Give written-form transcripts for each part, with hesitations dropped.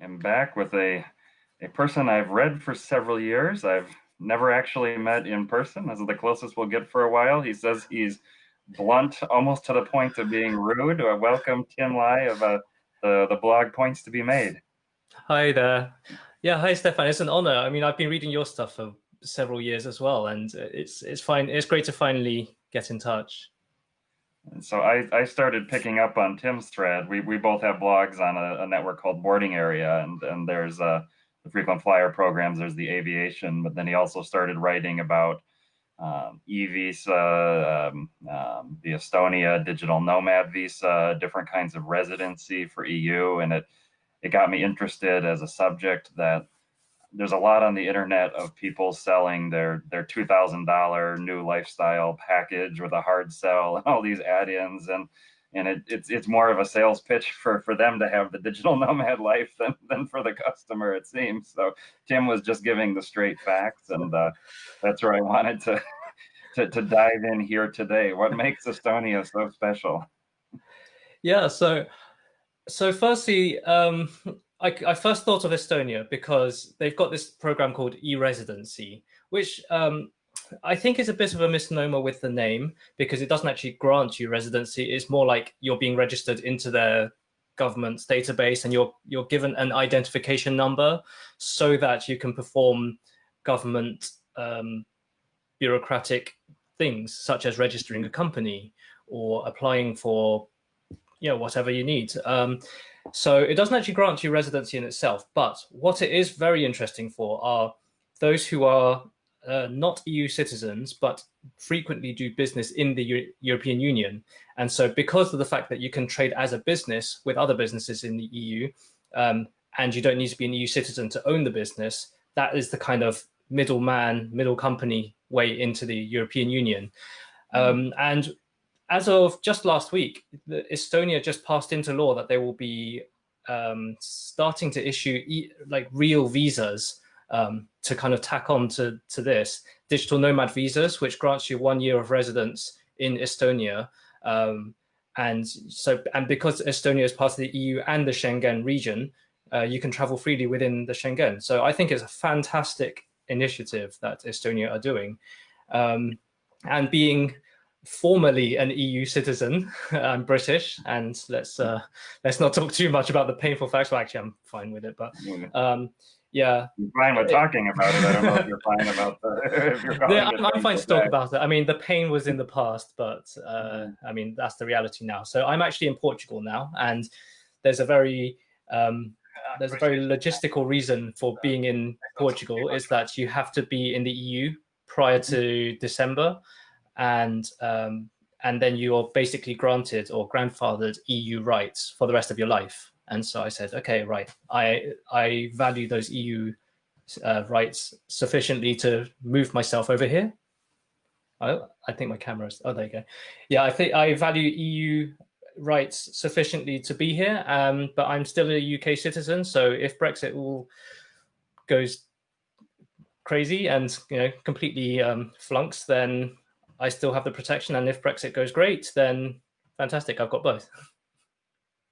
I am back with a person I've read for several years. I've never actually met in person. This is the closest we'll get for a while. He says he's blunt, almost to the point of being rude. Welcome, Tim Lai of the blog Points to Be Made. Hi there. Yeah, hi Stefan. It's an honor. I mean, I've been reading your stuff for several years as well, and it's fine. It's great to finally get in touch. And so I started picking up on Tim's thread. We both have blogs on a network called Boarding Area, and there's the frequent flyer programs, there's the aviation, but then he also started writing about e-visa, the Estonia digital nomad visa, different kinds of residency for EU, and it got me interested as a subject that there's a lot on the internet of people selling their $2,000 new lifestyle package with a hard sell and all these add-ins, and it's more of a sales pitch for them to have the digital nomad life than for the customer, it seems. So Tim was just giving the straight facts, and that's where I wanted to dive in here today. What makes Estonia so special? Yeah. So firstly, I first thought of Estonia because they've got this program called e-residency, which I think is a bit of a misnomer with the name because it doesn't actually grant you residency. It's more like you're being registered into their government's database and you're given an identification number so that you can perform government bureaucratic things such as registering a company or applying for whatever you need. So it doesn't actually grant you residency in itself, but what it is very interesting for are those who are not EU citizens, but frequently do business in the European Union. And so because of the fact that you can trade as a business with other businesses in the EU, and you don't need to be an EU citizen to own the business, that is the kind of middle company way into the European Union. And as of just last week, Estonia just passed into law that they will be starting to issue real visas to kind of tack on to this digital nomad visas, which grants you 1 year of residence in Estonia. And because Estonia is part of the EU and the Schengen region, you can travel freely within the Schengen. So I think it's a fantastic initiative that Estonia are doing. And being formerly an EU citizen, I'm British, and let's not talk too much about the painful facts. Well, actually, I'm fine with it, but yeah, I'm fine with talking about it. I don't know if you're fine about if you're calling it. I'm fine to talk about it. I mean, the pain was in the past, but I mean that's the reality now. So I'm actually in Portugal now, and there's a very logistical reason for being in Portugal is that you have to be in the EU prior to December. And then you're basically granted or grandfathered EU rights for the rest of your life. And so I said, okay, right, I value those EU rights sufficiently to move myself over here. Oh, I think my camera's, oh, there you go. Yeah, I think I value EU rights sufficiently to be here, but I'm still a UK citizen. So if Brexit all goes crazy and completely flunks, then I still have the protection, and if Brexit goes great, then fantastic, I've got both.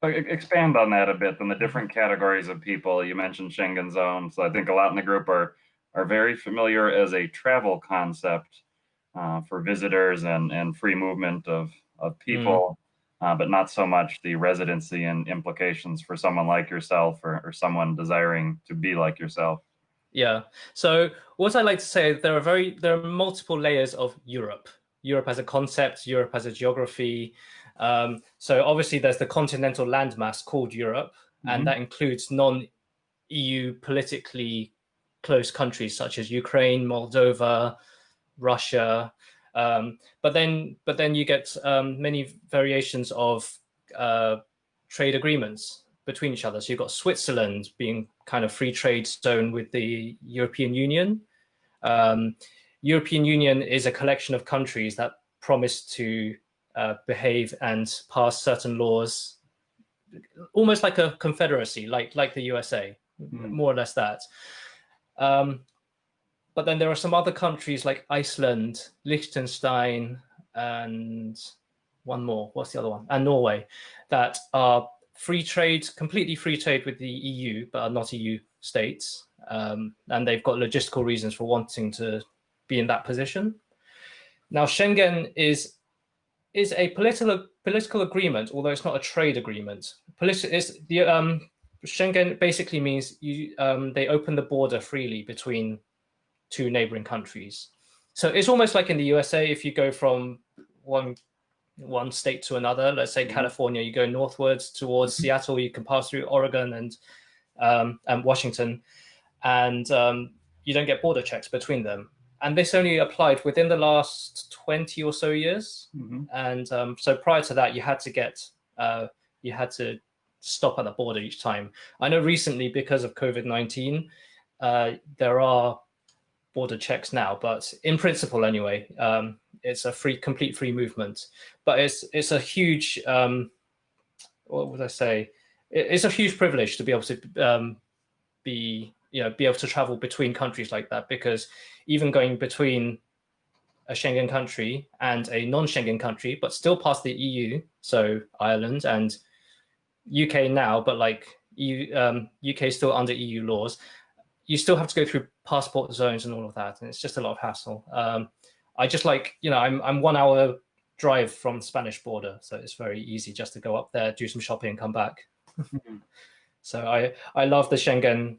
Expand on that a bit, and the different categories of people. You mentioned Schengen zone, so I think a lot in the group are very familiar as a travel concept for visitors and free movement of people, but not so much the residency and implications for someone like yourself or someone desiring to be like yourself. Yeah. So what I like to say, there are multiple layers of Europe. Europe as a concept, Europe as a geography. So obviously there's the continental landmass called Europe, and that includes non-EU politically close countries such as Ukraine, Moldova, Russia. But then you get many variations of trade agreements between each other. So you've got Switzerland being kind of free trade zone with the European Union. European Union is a collection of countries that promise to behave and pass certain laws, almost like a confederacy, like the USA, more or less that. But then there are some other countries like Iceland, Liechtenstein, and one more. What's the other one? And Norway, that are free trade, completely free trade with the EU, but are not EU states, and they've got logistical reasons for wanting to be in that position. Now, Schengen is a political agreement, although it's not a trade agreement. Schengen basically means they open the border freely between two neighboring countries. So it's almost like in the USA, if you go from one state to another, let's say California, you go northwards towards Seattle, you can pass through Oregon and Washington, and you don't get border checks between them. And this only applied within the last 20 or so years. And so prior to that, you had to stop at the border each time. I know recently, because of COVID-19, there are border checks now, but in principle anyway, it's a complete free movement. But it's a huge, what would I say? It's a huge privilege to be able to be able to travel between countries like that, because even going between a Schengen country and a non-Schengen country, but still past the EU, so Ireland and UK now, but like UK is still under EU laws, you still have to go through passport zones and all of that, and it's just a lot of hassle. I just like, I'm 1 hour drive from the Spanish border, so it's very easy just to go up there, do some shopping, and come back. So I love the Schengen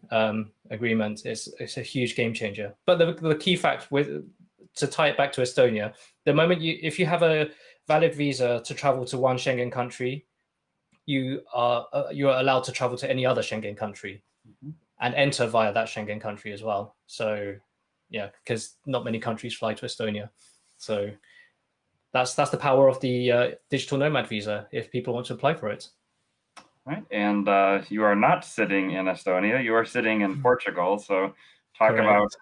agreement. It's a huge game changer. But the key fact, to tie it back to Estonia, the moment if you have a valid visa to travel to one Schengen country, you are allowed to travel to any other Schengen country and enter via that Schengen country as well. So yeah, because not many countries fly to Estonia. So that's the power of the digital nomad visa if people want to apply for it. Right, and you are not sitting in Estonia; you are sitting in Portugal. So, talk Correct.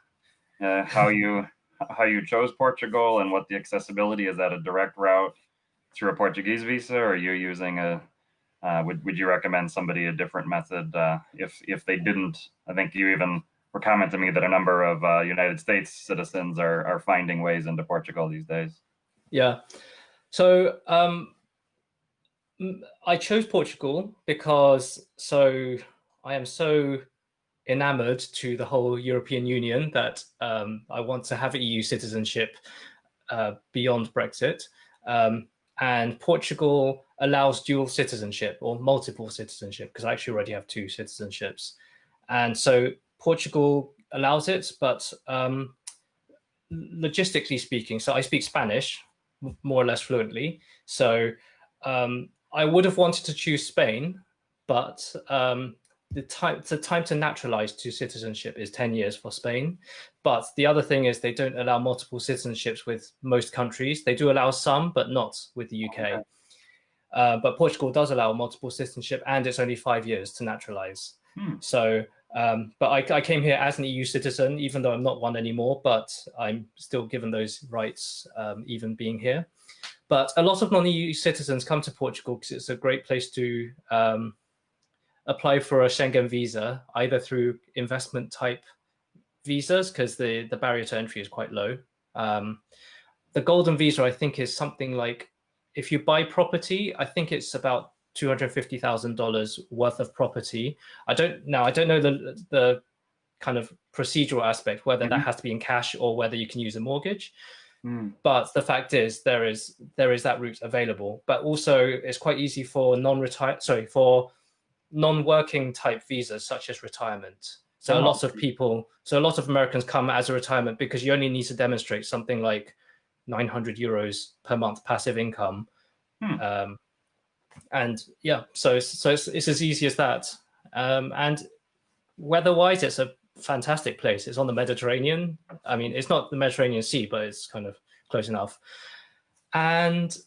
about how you chose Portugal and what the accessibility is. That a direct route through a Portuguese visa, or are you using a? Would you recommend somebody a different method if they didn't? I think you even were commenting to me that a number of United States citizens are finding ways into Portugal these days. Yeah. So I chose Portugal because I am so enamored to the whole European Union that I want to have EU citizenship beyond Brexit. And Portugal allows dual citizenship or multiple citizenship, because I actually already have two citizenships. And so Portugal allows it, but logistically speaking, so I speak Spanish more or less fluently. So I would have wanted to choose Spain, but the time to naturalize to citizenship is 10 years for Spain. But the other thing is they don't allow multiple citizenships with most countries. They do allow some, but not with the UK. Okay. But Portugal does allow multiple citizenship, and it's only 5 years to naturalize. So, but I came here as an EU citizen, even though I'm not one anymore, but I'm still given those rights, even being here. But a lot of non-EU citizens come to Portugal because it's a great place to apply for a Schengen visa, either through investment type visas, because the barrier to entry is quite low. The golden visa, I think, is something like, if you buy property, I think it's about $250,000 worth of property. I don't know the kind of procedural aspect, whether that has to be in cash or whether you can use a mortgage. But the fact is, there is that route available. But also, it's quite easy for non-working type visas, such as retirement. So a lot of Americans come as a retirement because you only need to demonstrate something like 900 euros per month passive income. And yeah, so it's as easy as that. And weather-wise, it's a fantastic place. It's on the Mediterranean. I mean, it's not the Mediterranean Sea, but it's kind of close enough. And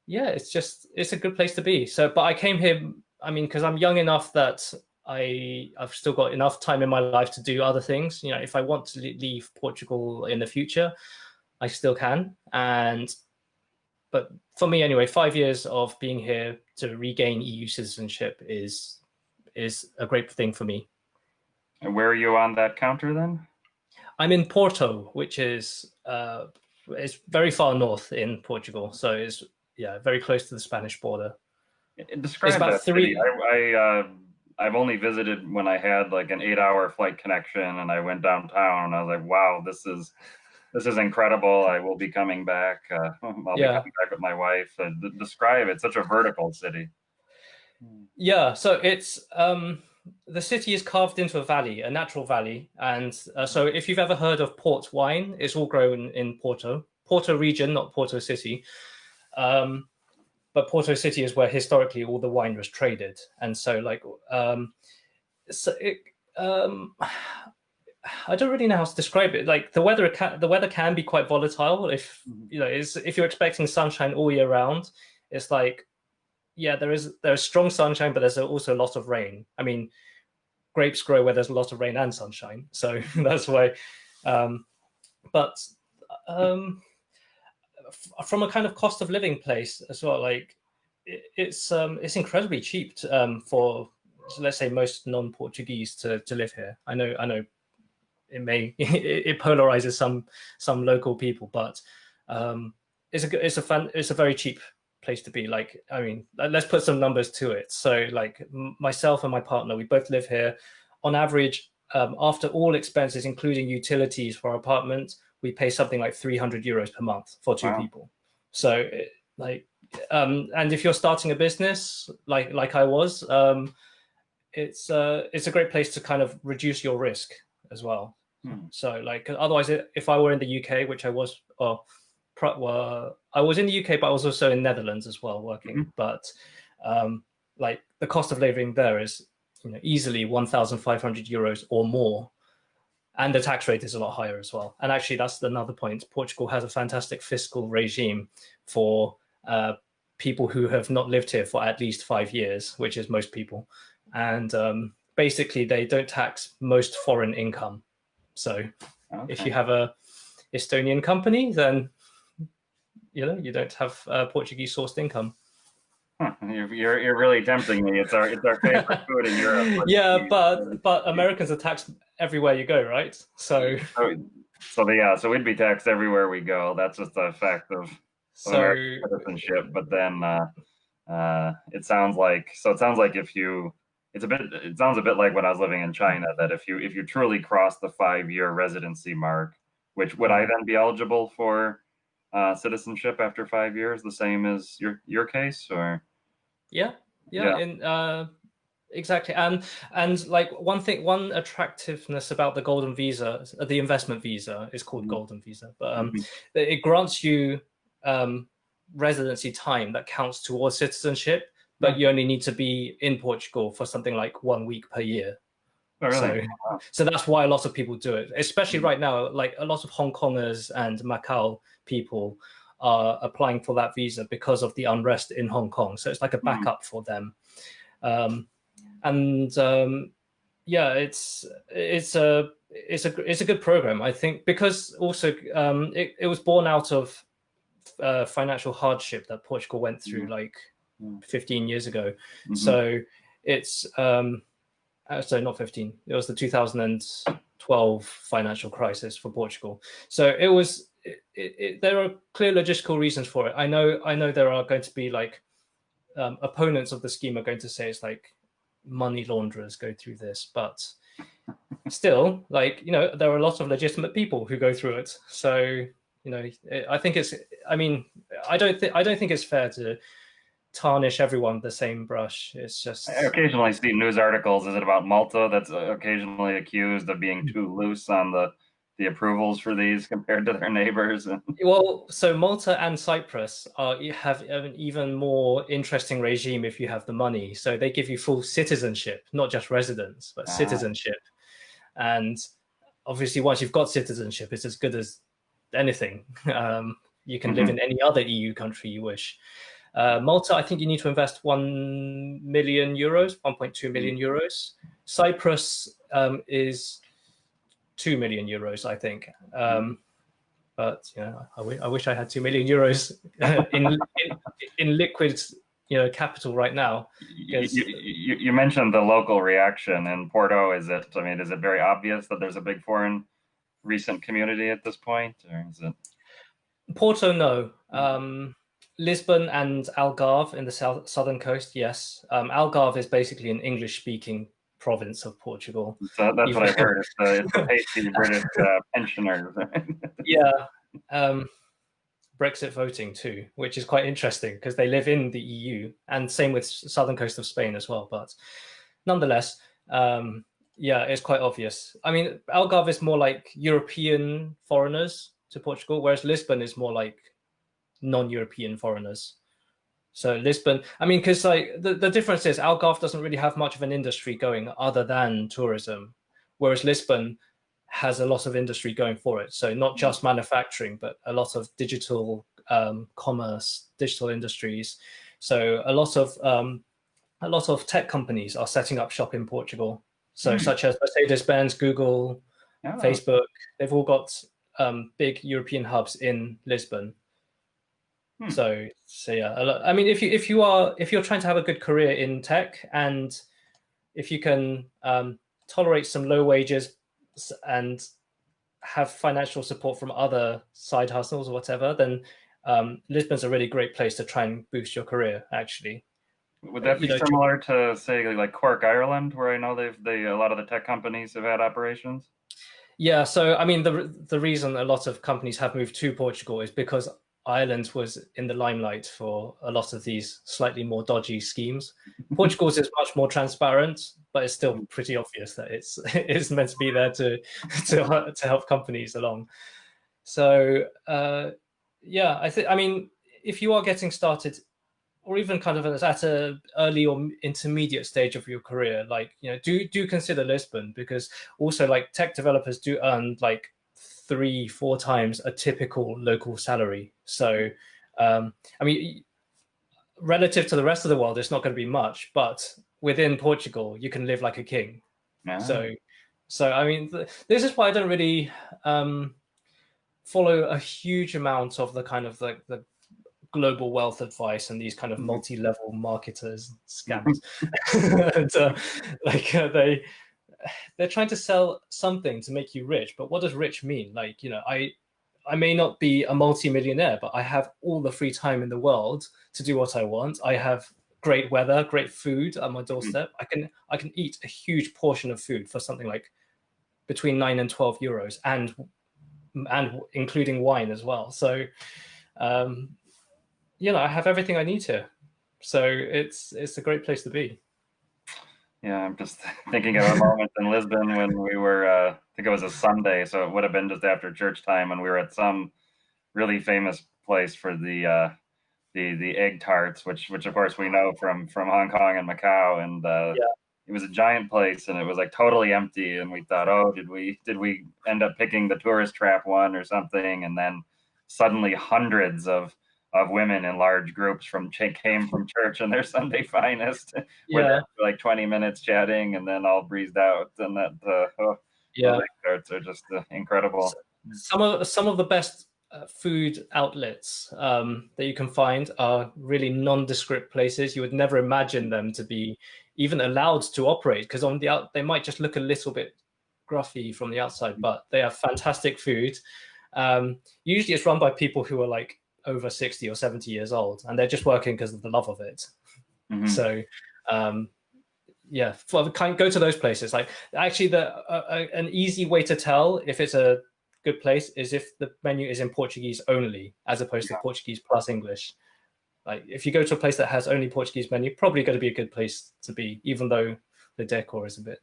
yeah, it's a good place to be. So, but I came here, I mean, because I'm young enough that I've still got enough time in my life to do other things. You know, if I want to leave Portugal in the future, I still can. But for me anyway, 5 years of being here to regain EU citizenship is a great thing for me. And where are you on that counter then? I'm in Porto, which is it's very far north in Portugal, so it's very close to the Spanish border. It's Describe about that city. three. I've only visited when I had like an 8-hour flight connection, and I went downtown. And I was like, wow, this is incredible. I will be coming back. I'll be Yeah. coming back with my wife. Describe it. Such a vertical city. Yeah, so it's the city is carved into a valley, a natural valley, and so if you've ever heard of port wine, it's all grown in Porto region, not Porto City. Um, but Porto City is where historically all the wine was traded, and so like so it, um, I don't really know how to describe it. Like the weather can be quite volatile. If Mhm. you know, if you're expecting sunshine all year round, it's like yeah, there's strong sunshine, but there's also a lot of rain. I mean, grapes grow where there's a lot of rain and sunshine, so that's why. Um, but um, from a kind of cost of living place as well, like it's incredibly cheap for let's say most non-Portuguese to live here. I know it may it polarizes some local people, but it's a very cheap place to be. Like, I mean, let's put some numbers to it. So, like myself and my partner, we both live here. On average, after all expenses, including utilities for our apartment, we pay something like €300 per month for two Wow. people. So, like, and if you're starting a business, like I was, it's a great place to kind of reduce your risk as well. Hmm. So like otherwise, if I were in the UK, which I was, well, I was in the UK, but I was also in Netherlands as well working. Mhm. But um, like the cost of living there is easily €1,500 or more, and the tax rate is a lot higher as well. And actually, that's another point. Portugal has a fantastic fiscal regime for people who have not lived here for at least 5 years, which is most people. And basically, they don't tax most foreign income. So if you Okay. have a Estonian company, then you don't have Portuguese sourced income. Huh. You're really tempting me. It's our favorite food in Europe. Yeah, but Americans are taxed everywhere you go, right? So So, so we'd be taxed everywhere we go. That's just a fact of American so citizenship. But then it sounds like it sounds a bit like when I was living in China, that if you truly cross the 5-year residency mark, which would I mm, then be eligible for citizenship after 5 years, the same as your case, or yeah, yeah, yeah. in exactly. And like one attractiveness about the golden visa, the investment visa is called Mhm. golden visa, but Mhm. it grants you um, residency time that counts towards citizenship, but Oh, you only need to be in Portugal for something like 1 week per year. oh, really? So, Wow. so that's why a lot of people do it, especially Mhm. right now. Like a lot of Hong Kongers and Macau people are applying for that visa because of the unrest in Hong Kong. So it's like a Mhm. backup for them. Um, and yeah, it's a good program, I think, because also it was born out of financial hardship that Portugal went through Mhm. like Mhm. 15 years ago. Mhm. So it's sorry, not 15. It was the 2012 financial crisis for Portugal. So it was. There are clear logistical reasons for it. I know there are going to be like opponents of the scheme are going to say it's like money launderers go through this, but still, like there are a lot of legitimate people who go through it. So I think it's. I mean, I don't think it's fair to tarnish everyone with the same brush. It's I just occasionally see news articles. Is it about Malta that's occasionally accused of being too loose on the approvals for these compared to their neighbors? well, so Malta and Cyprus have an even more interesting regime if you have the money. So they give you full citizenship, not just residence, but Ah, citizenship. And obviously, once you've got citizenship, it's as good as anything. You can live mhm. in any other EU country you wish. Malta, I think you need to invest €1 million, 1.2 million euros. Cyprus is €2 million, I think. But I wish I had €2 million in liquid capital right now You, you, because you mentioned the local reaction in Porto. Is it very obvious that there's a big foreign recent community at this point, or is it? Porto, no. Lisbon and Algarve in the southern coast, yes. Algarve is basically an English-speaking province of Portugal. So that's what Even, I've heard. It's the pasty British pensioners. yeah, um, Brexit voting too, which is quite interesting because they live in the EU, and same with southern coast of Spain as well. But nonetheless, yeah, it's quite obvious. I mean, Algarve is more like European foreigners to Portugal, whereas Lisbon is more like non-European foreigners. So Lisbon, I mean, because like the difference is Algarve doesn't really have much of an industry going other than tourism, whereas Lisbon has a lot of industry going for it. So not just manufacturing, but a lot of digital commerce, digital industries. So a lot of tech companies are setting up shop in Portugal. So such as Mercedes-Benz, Google, Oh, Facebook, they've all got big European hubs in Lisbon. hmm. So yeah, I mean, if you're trying to have a good career in tech, and if you can tolerate some low wages and have financial support from other side hustles or whatever, then Lisbon's a really great place to try and boost your career. Actually, Would that you be know, similar to say like Cork, Ireland, where I know they a lot of the tech companies have had operations? yeah. So I mean, the reason a lot of companies have moved to Portugal is because Ireland was in the limelight for a lot of these slightly more dodgy schemes. Portugal's is much more transparent, but it's still pretty obvious that it's meant to be there to to help companies along. So yeah, I mean, if you are getting started, or even kind of at a early or intermediate stage of your career, like do consider Lisbon, because also like tech developers do earn like 3-4 times a typical local salary. So I mean, relative to the rest of the world, it's not going to be much, but within Portugal, you can live like a king. Yeah. So I mean, this is why I don't really follow a huge amount of the kind of the global wealth advice and these kind of multi-level marketers scams. And like they're trying to sell something to make you rich, but what does rich mean? Like, I may not be a multi-millionaire, but I have all the free time in the world to do what I want. I have great weather, great food at my doorstep. I can eat a huge portion of food for something like between 9 and 12 euros, and including wine as well. So um, I have everything I need here. So it's a great place to be. Yeah, I'm just thinking of a moment in Lisbon when we were, I think it was a Sunday, so it would have been just after church time, and we were at some really famous place for the egg tarts, which of course we know from Hong Kong and Macau, and Yeah, it was a giant place, and it was like totally empty, and we thought, oh, did we end up picking the tourist trap one or something? And then suddenly hundreds of women in large groups came from church in their Sunday finest. We're there yeah, for like 20 minutes chatting, and then all breezed out. And that those yeah. egg tarts are just incredible. Some of the best food outlets that you can find are really nondescript places. You would never imagine them to be even allowed to operate, because on the out they might just look a little bit gruffy from the outside, but they have fantastic food. Usually, it's run by people who are like over 60 or 70 years old, and they're just working because of the love of it. Mm-hmm. So um, yeah, go to those places. Like actually, an easy way to tell if it's a good place is if the menu is in Portuguese only, as opposed to Portuguese plus English. Like if you go to a place that has only Portuguese menu, probably going to be a good place to be, even though the decor is a bit.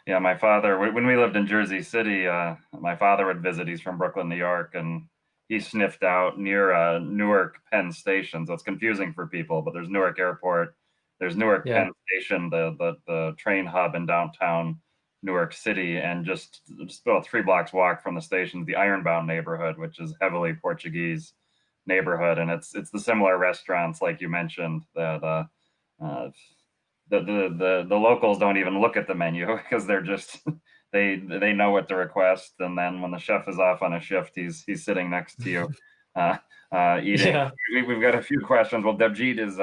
Yeah, my father, when we lived in Jersey City, my father would visit. He's from Brooklyn, New York, and he sniffed out near Newark Penn Station. So it's confusing for people, but there's Newark Airport, there's Newark Yeah, Penn Station, the train hub in downtown Newark City, and just about 3 blocks walk from the station, the Ironbound neighborhood, which is heavily Portuguese neighborhood, and it's the similar restaurants like you mentioned that uh, the locals don't even look at the menu because they're just they know what to request, and then when the chef is off on a shift, he's sitting next to you uh, eating. yeah, We've got a few questions. Well, Devjit is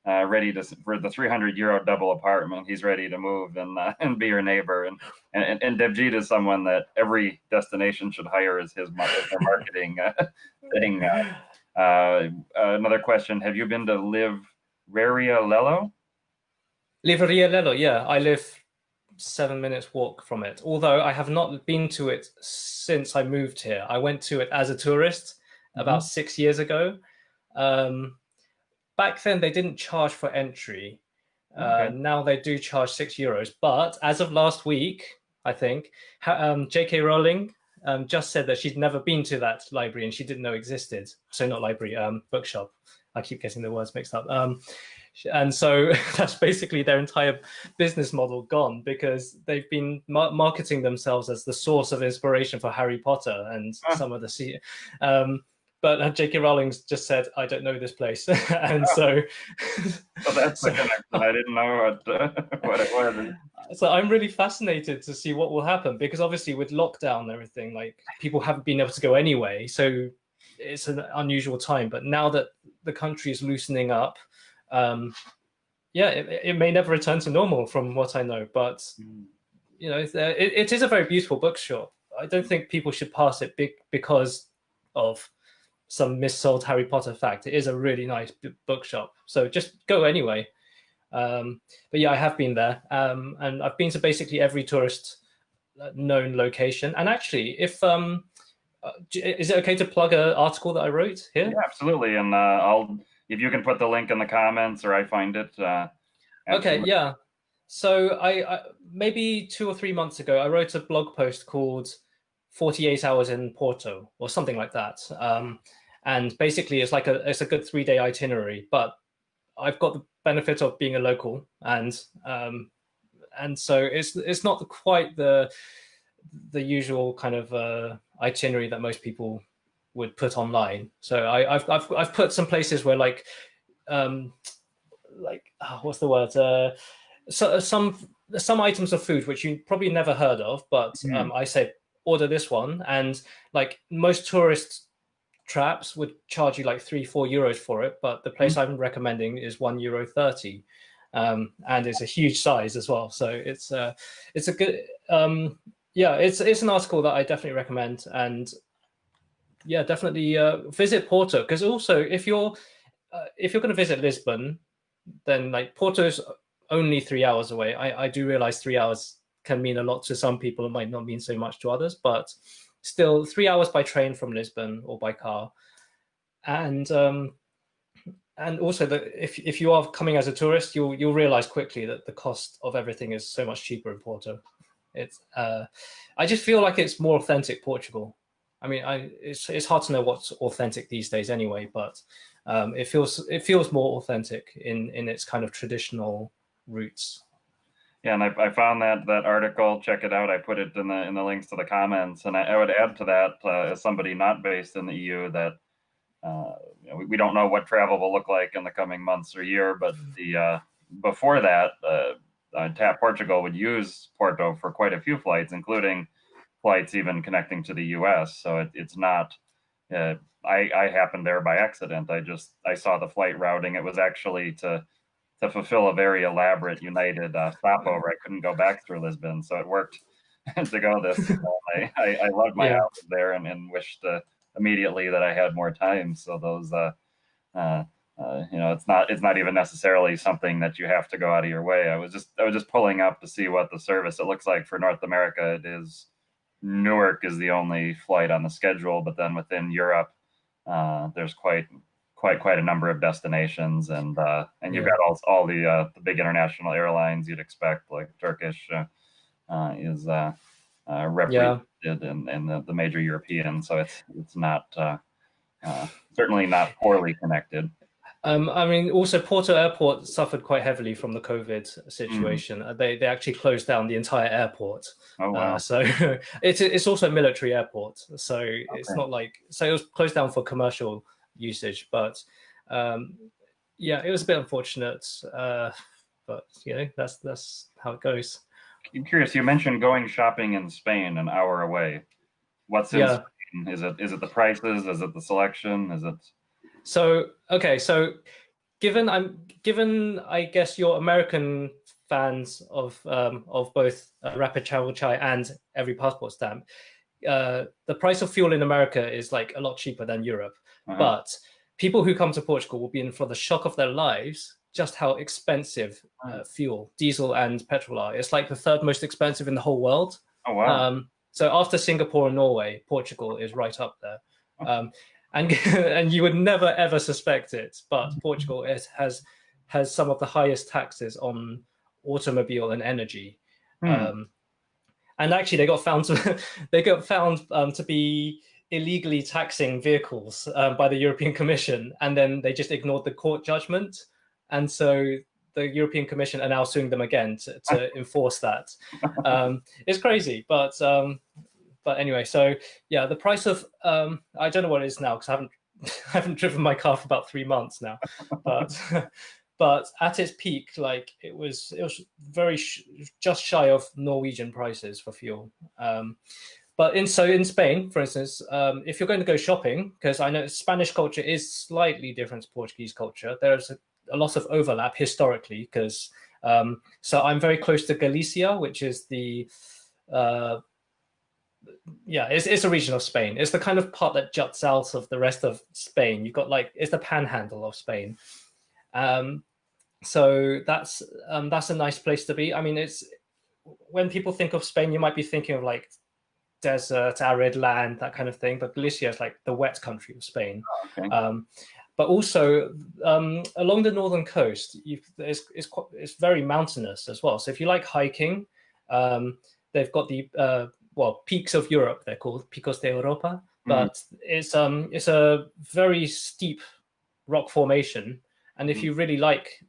ready to for the 300 euro double apartment. He's ready to move and be your neighbor. And Devjit is someone that every destination should hire as their marketing thing. Another question: have you been to Livrarialello? Livraria Lello, yeah, I live 7 minutes walk from it. Although I have not been to it since I moved here. I went to it as a tourist about Hmm. 6 years ago. Um, Back then they didn't charge for entry. Okay. Now they do charge €6. But as of last week, I think J.K. Rowling just said that she'd never been to that library and she didn't know existed. So not library, bookshop. I keep getting the words mixed up. And so that's basically their entire business model gone because they've been marketing themselves as the source of inspiration for Harry Potter and Ah, some of the um, but J.K. Rowling's just said, "I don't know this place," and so, so that's the so, connection. I didn't know what what it was. so I'm really fascinated to see what will happen because obviously with lockdown and everything, like people haven't been able to go anyway, so it's an unusual time. But now that the country is loosening up, um, yeah, it may never return to normal from what I know, but Mm. it is a very beautiful bookshop. I don't think people should pass it because of some missold Harry Potter fact. It is a really nice bookshop, so just go anyway. But yeah, I have been there, and I've been to basically every tourist known location. And actually, if is it okay to plug an article that I wrote Yeah, here? absolutely. And I'll if you can put the link in the comments or I find it, Okay, absolutely. yeah. So I maybe 2 or 3 months ago, I wrote a blog post called 48 Hours in Porto or something like that. And basically, it's a good 3 day itinerary. But I've got the benefit of being a local, and so it's not quite the usual kind of itinerary that most people would put online. So I've put some places where um, what's the word? So some items of food which you probably never heard of, but Hmm. I say order this one, and like most tourist traps would charge you like €3 or €4 for it, but the place I'm recommending is €1.30, and it's a huge size as well. So it's a good yeah, it's an article that I definitely recommend, and yeah, definitely visit Porto because also if you're going to visit Lisbon, then like Porto's only 3 hours away. I do realize 3 hours can mean a lot to some people. It might not mean so much to others, but still 3 hours by train from Lisbon or by car. And also that if you are coming as a tourist, you'll realize quickly that the cost of everything is so much cheaper in Porto. It's I just feel like it's more authentic Portugal. I mean, it's hard to know what's authentic these days anyway, but it feels more authentic in its kind of traditional roots. Yeah, and I found that article. Check it out. I put it in the links to the comments, and I would add to that as somebody not based in the EU that we don't know what travel will look like in the coming months or year, but the before that, TAP Portugal would use Porto for quite a few flights, including flights even connecting to the US. So it's not. Uh, I happened there by accident. I saw the flight routing. It was actually to fulfill a very elaborate United stopover. I couldn't go back through Lisbon, so it worked to go this. I loved my Yeah, hours there and wished immediately that I had more time. So those, uh, it's not even necessarily something that you have to go out of your way. I was just pulling up to see what the service it looks like for North America. It is Newark is the only flight on the schedule, but then within Europe, there's quite a number of destinations, and you've yeah, got all the big international airlines you'd expect, like Turkish is yeah. represented in the major European, so it's not uh, certainly not poorly connected. I mean, also Porto Airport suffered quite heavily from the COVID Mm. situation. They actually closed down the entire airport. Oh wow. So it's also a military airport. So it's Okay. not like so it was closed down for commercial usage. But um, yeah, it was a bit unfortunate. But that's how it goes. I'm curious. You mentioned going shopping in Spain an hour away. What's in Yeah. Spain? Is it the prices? Is it the selection? Is it? So okay. So given I guess you're American fans of both Rapid Travel Chai and Every Passport Stamp, the price of fuel in America is like a lot cheaper than Europe. Uh-huh. But people who come to Portugal will be in for the shock of their lives just how expensive fuel, diesel and petrol are. It's like the third most expensive in the whole world. Oh, wow. So after Singapore and Norway, Portugal is right up there. And and you would never ever suspect it, but Portugal has some of the highest taxes on automobile and energy. And actually, they got found to be illegally taxing vehicles by the European Commission, and then they just ignored the court judgment, and so the European Commission are now suing them again to enforce that. It's crazy, but anyway, so yeah, the price of I don't know what it is now because I haven't driven my car for about 3 months now, but at its peak, like it was very just shy of Norwegian prices for fuel. But in Spain, for instance, if you're going to go shopping, because I know Spanish culture is slightly different to Portuguese culture, there's a lot of overlap historically. Because so I'm very close to Galicia, which is the it's a region of Spain. It's the kind of part that juts out of the rest of Spain. You've got it's the panhandle of Spain. So that's a nice place to be. I mean, it's when people think of Spain, you might be thinking of like desert, arid land, that kind of thing. But Galicia is like the wet country of Spain. Okay. But also along the northern coast, it's very mountainous as well. So if you like hiking, they've got the peaks of Europe. They're called Picos de Europa, but it's a very steep rock formation. And if you really like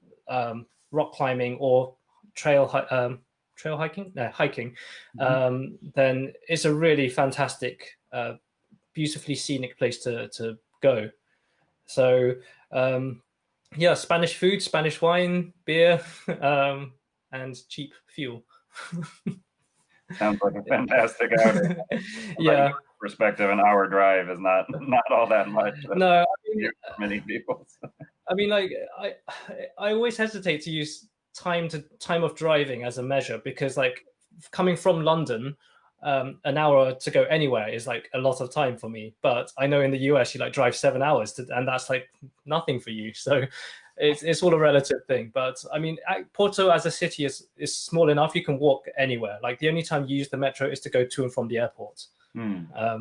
rock climbing or hiking, then it's a really fantastic, beautifully scenic place to go. So Spanish food, Spanish wine, beer, and cheap fuel. Sounds like a fantastic outing. Yeah. From perspective, an hour drive is not all that much. No, I mean, for many people. I mean, like I always hesitate to use time of driving as a measure because, like, coming from London, an hour to go anywhere is like a lot of time for me. But I know in the US you like drive 7 hours and that's like nothing for you. So it's all a relative thing. But I mean, Porto as a city is small enough you can walk anywhere. Like the only time you use the metro is to go to and from the airport. I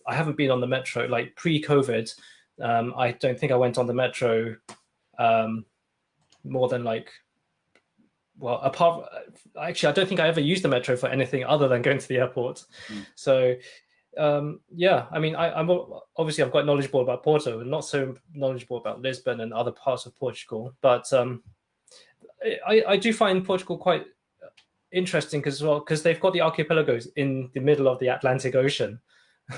haven't been on the metro like pre-COVID. I don't think I went on the metro more than actually, I don't think I ever used the metro for anything other than going to the airport. So, I mean, I'm obviously I'm quite knowledgeable about Porto and not so knowledgeable about Lisbon and other parts of Portugal. But I do find Portugal quite interesting because they've got the archipelagos in the middle of the Atlantic Ocean.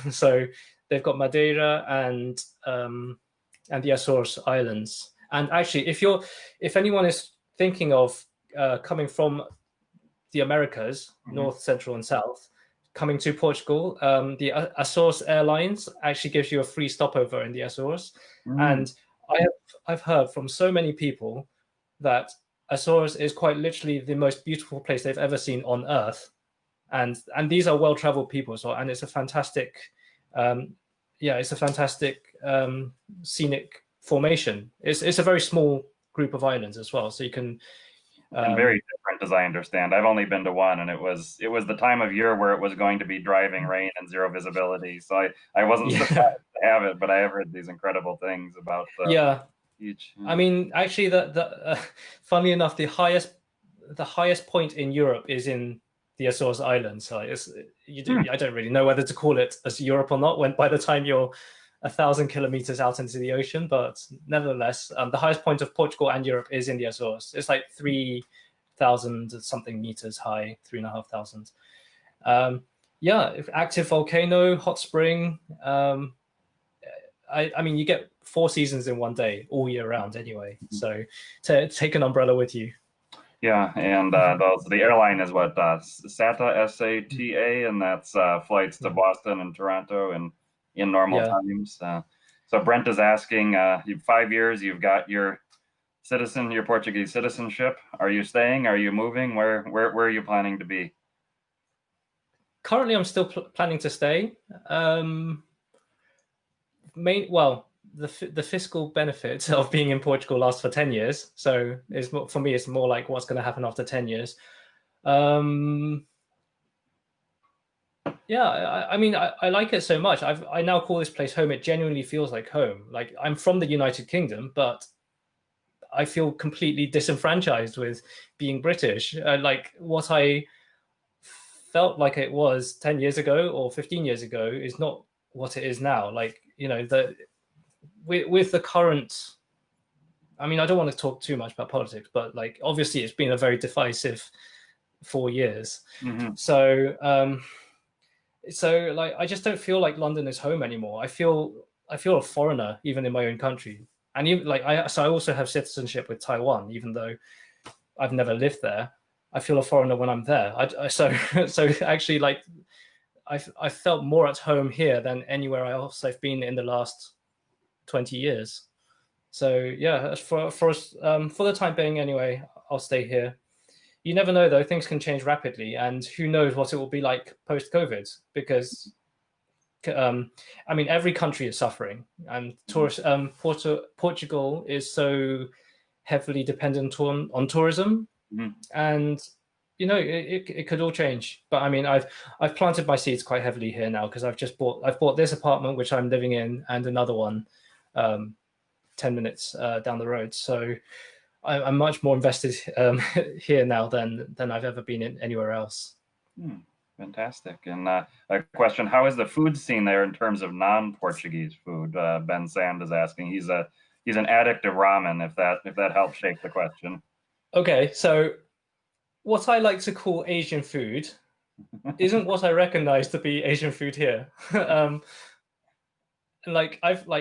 So they've got Madeira and the Azores Islands. And actually, if anyone is thinking of coming from the Americas, North, Central, and South, coming to Portugal, the Azores Airlines actually gives you a free stopover in the Azores. And I've heard from so many people that Azores is quite literally the most beautiful place they've ever seen on Earth. And these are well-traveled people, and it's a fantastic, scenic formation. It's a very small group of islands as well, so you can. And very different, as I understand. I've only been to one, and it was the time of year where it was going to be driving rain and zero visibility. So I wasn't surprised to have it, but I have heard these incredible things about the beach. I mean, actually, funnily enough, the highest point in Europe is in the Azores Islands. So I don't really know whether to call it as Europe or not. When by the time you're 1,000 kilometers out into the ocean, but nevertheless, the highest point of Portugal and Europe is in the Azores. It's like 3,000 something meters high, 3,500. Active volcano, hot spring. I mean, you get 4 seasons in one day, all year round, anyway. So take an umbrella with you. Yeah, and the airline is what SATA, SATA, and that's flights to Boston and Toronto and in normal times. So Brent is asking, 5 years, you've got your Portuguese citizenship. Are you staying? Are you moving? Where are you planning to be? Currently, I'm still planning to stay. the fiscal benefit of being in Portugal lasts for 10 years. So it's more, for me, it's more like what's going to happen after 10 years. Yeah, I mean, I like it so much. I now call this place home. It genuinely feels like home. Like I'm from the United Kingdom, but I feel completely disenfranchised with being British. Like what I felt like it was 10 years ago or 15 years ago is not what it is now. Like, you know, with the current, I mean, I don't want to talk too much about politics, but like obviously it's been a very divisive 4 years. Mm-hmm. So like I just don't feel like London is home anymore. I feel a foreigner even in my own country. And even like I also have citizenship with Taiwan, even though I've never lived there. I feel a foreigner when I'm there. So actually like I felt more at home here than anywhere else I've been in the last 20 years. So yeah, for the time being anyway, I'll stay here. You never know though; things can change rapidly, and who knows what it will be like post-COVID? Because I mean, every country is suffering, and Portugal is so heavily dependent on tourism, Mm-hmm. and you know it could all change. But I mean, I've planted my seeds quite heavily here now because I've bought this apartment which I'm living in and another one 10 minutes down the road. So I'm much more invested here now than I've ever been in anywhere else. Fantastic. And a question: how is the food scene there in terms of non-Portuguese food? Ben Sand is asking. He's an addict of ramen. If that helps shape the question. Okay, so what I like to call Asian food isn't what I recognize to be Asian food here. Like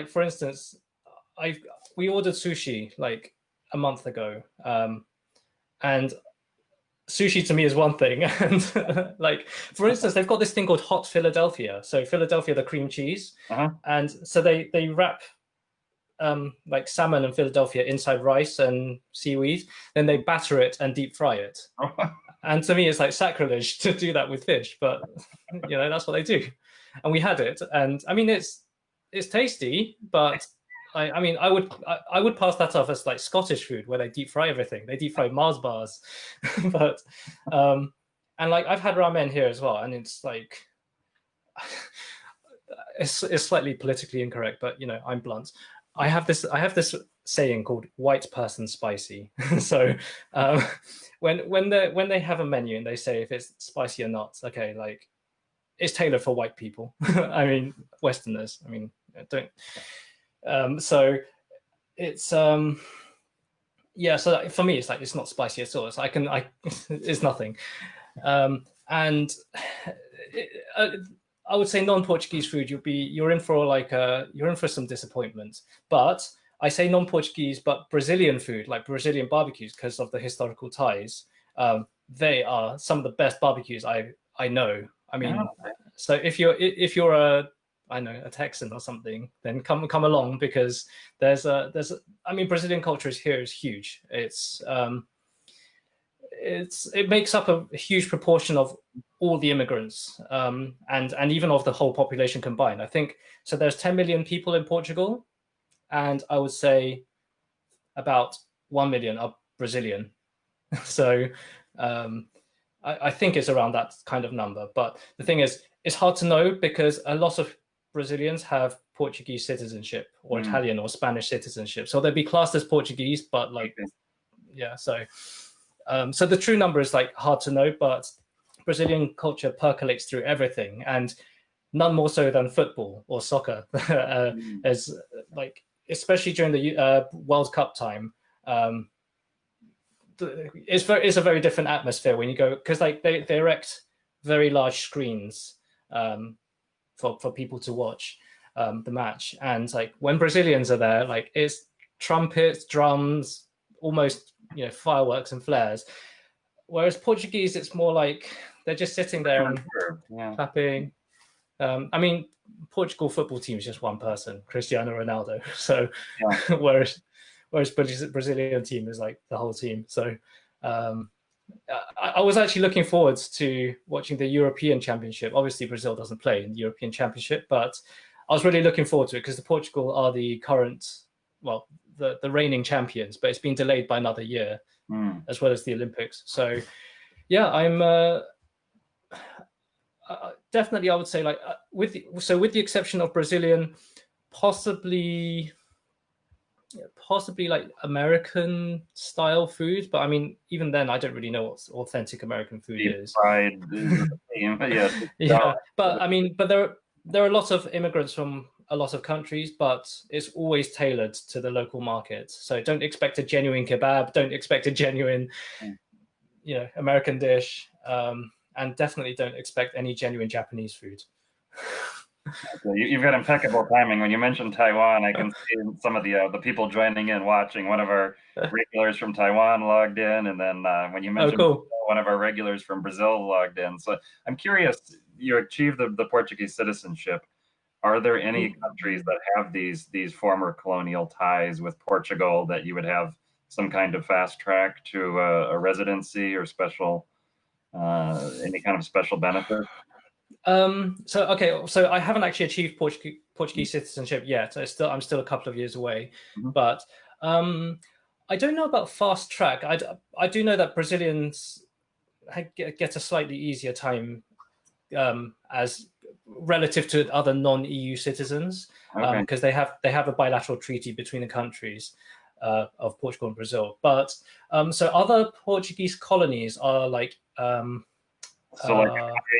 for instance, we ordered sushi like a month ago, and sushi to me is one thing, and like for instance, they've got this thing called hot Philadelphia. So Philadelphia, the cream cheese, Uh-huh. and so they wrap like salmon and Philadelphia inside rice and seaweed, then they batter it and deep fry it. And to me, it's like sacrilege to do that with fish, but you know that's what they do. And we had it, and I mean it's tasty, but I mean I would pass that off as like Scottish food where they deep fry everything. They deep fry Mars bars, but and like I've had ramen here as well, and it's like it's slightly politically incorrect, but you know I'm blunt. I have this saying called "white person spicy." So when they have a menu and they say if it's spicy or not, okay, like it's tailored for white people. I mean Westerners. I mean don't. So it's yeah. So for me, it's like it's not spicy at all. It's it's nothing. And I would say non-Portuguese food, you're in for some disappointment. But I say non-Portuguese, but Brazilian food, like Brazilian barbecues, because of the historical ties, they are some of the best barbecues I know. I mean, so if you're a Texan or something, then come along because I mean Brazilian culture here is huge. It makes up a huge proportion of all the immigrants and even of the whole population combined. I think so. There's 10 million people in Portugal, and I would say about 1 million are Brazilian. So I think it's around that kind of number. But the thing is, it's hard to know because a lot of Brazilians have Portuguese citizenship or Italian or Spanish citizenship. So they'd be classed as Portuguese, but like, yeah, so the true number is like hard to know, but Brazilian culture percolates through everything, and none more so than football or soccer. As like, especially during the World Cup time, it's a very different atmosphere when you go because like they erect very large screens for people to watch the match, and like when Brazilians are there, like it's trumpets, drums, almost fireworks and flares. Whereas Portuguese, it's more like they're just sitting there and clapping. I mean, Portugal football team is just one person, Cristiano Ronaldo. So whereas Brazilian team is like the whole team. So I was actually looking forward to watching the European Championship. Obviously, Brazil doesn't play in the European Championship, but I was really looking forward to it because the Portugal are the current, well, the reigning champions, but it's been delayed by another year, as well as the Olympics. So yeah, I'm definitely, I would say, like with the exception of Brazilian, possibly like American style food, but I mean, even then, I don't really know what authentic American food Deep is. fried is the same. Yeah. Yeah, but I mean, but there are lots of immigrants from a lot of countries, but it's always tailored to the local market. So don't expect a genuine kebab. Don't expect a genuine, American dish, and definitely don't expect any genuine Japanese food. You've got impeccable timing. When you mentioned Taiwan, I can see some of the people joining in, watching. One of our regulars from Taiwan logged in, and then when you Oh, mentioned cool. one of our regulars from Brazil logged in. So I'm curious, you achieved the Portuguese citizenship. Are there any countries that have these former colonial ties with Portugal that you would have some kind of fast track to a residency or special any kind of special benefit? So I haven't actually achieved Portuguese citizenship yet. I'm still a couple of years away, but I don't know about fast track. I do know that Brazilians get a slightly easier time as relative to other non-EU citizens, Okay. because they have a bilateral treaty between the countries of Portugal and Brazil. But so other Portuguese colonies are like. So, like,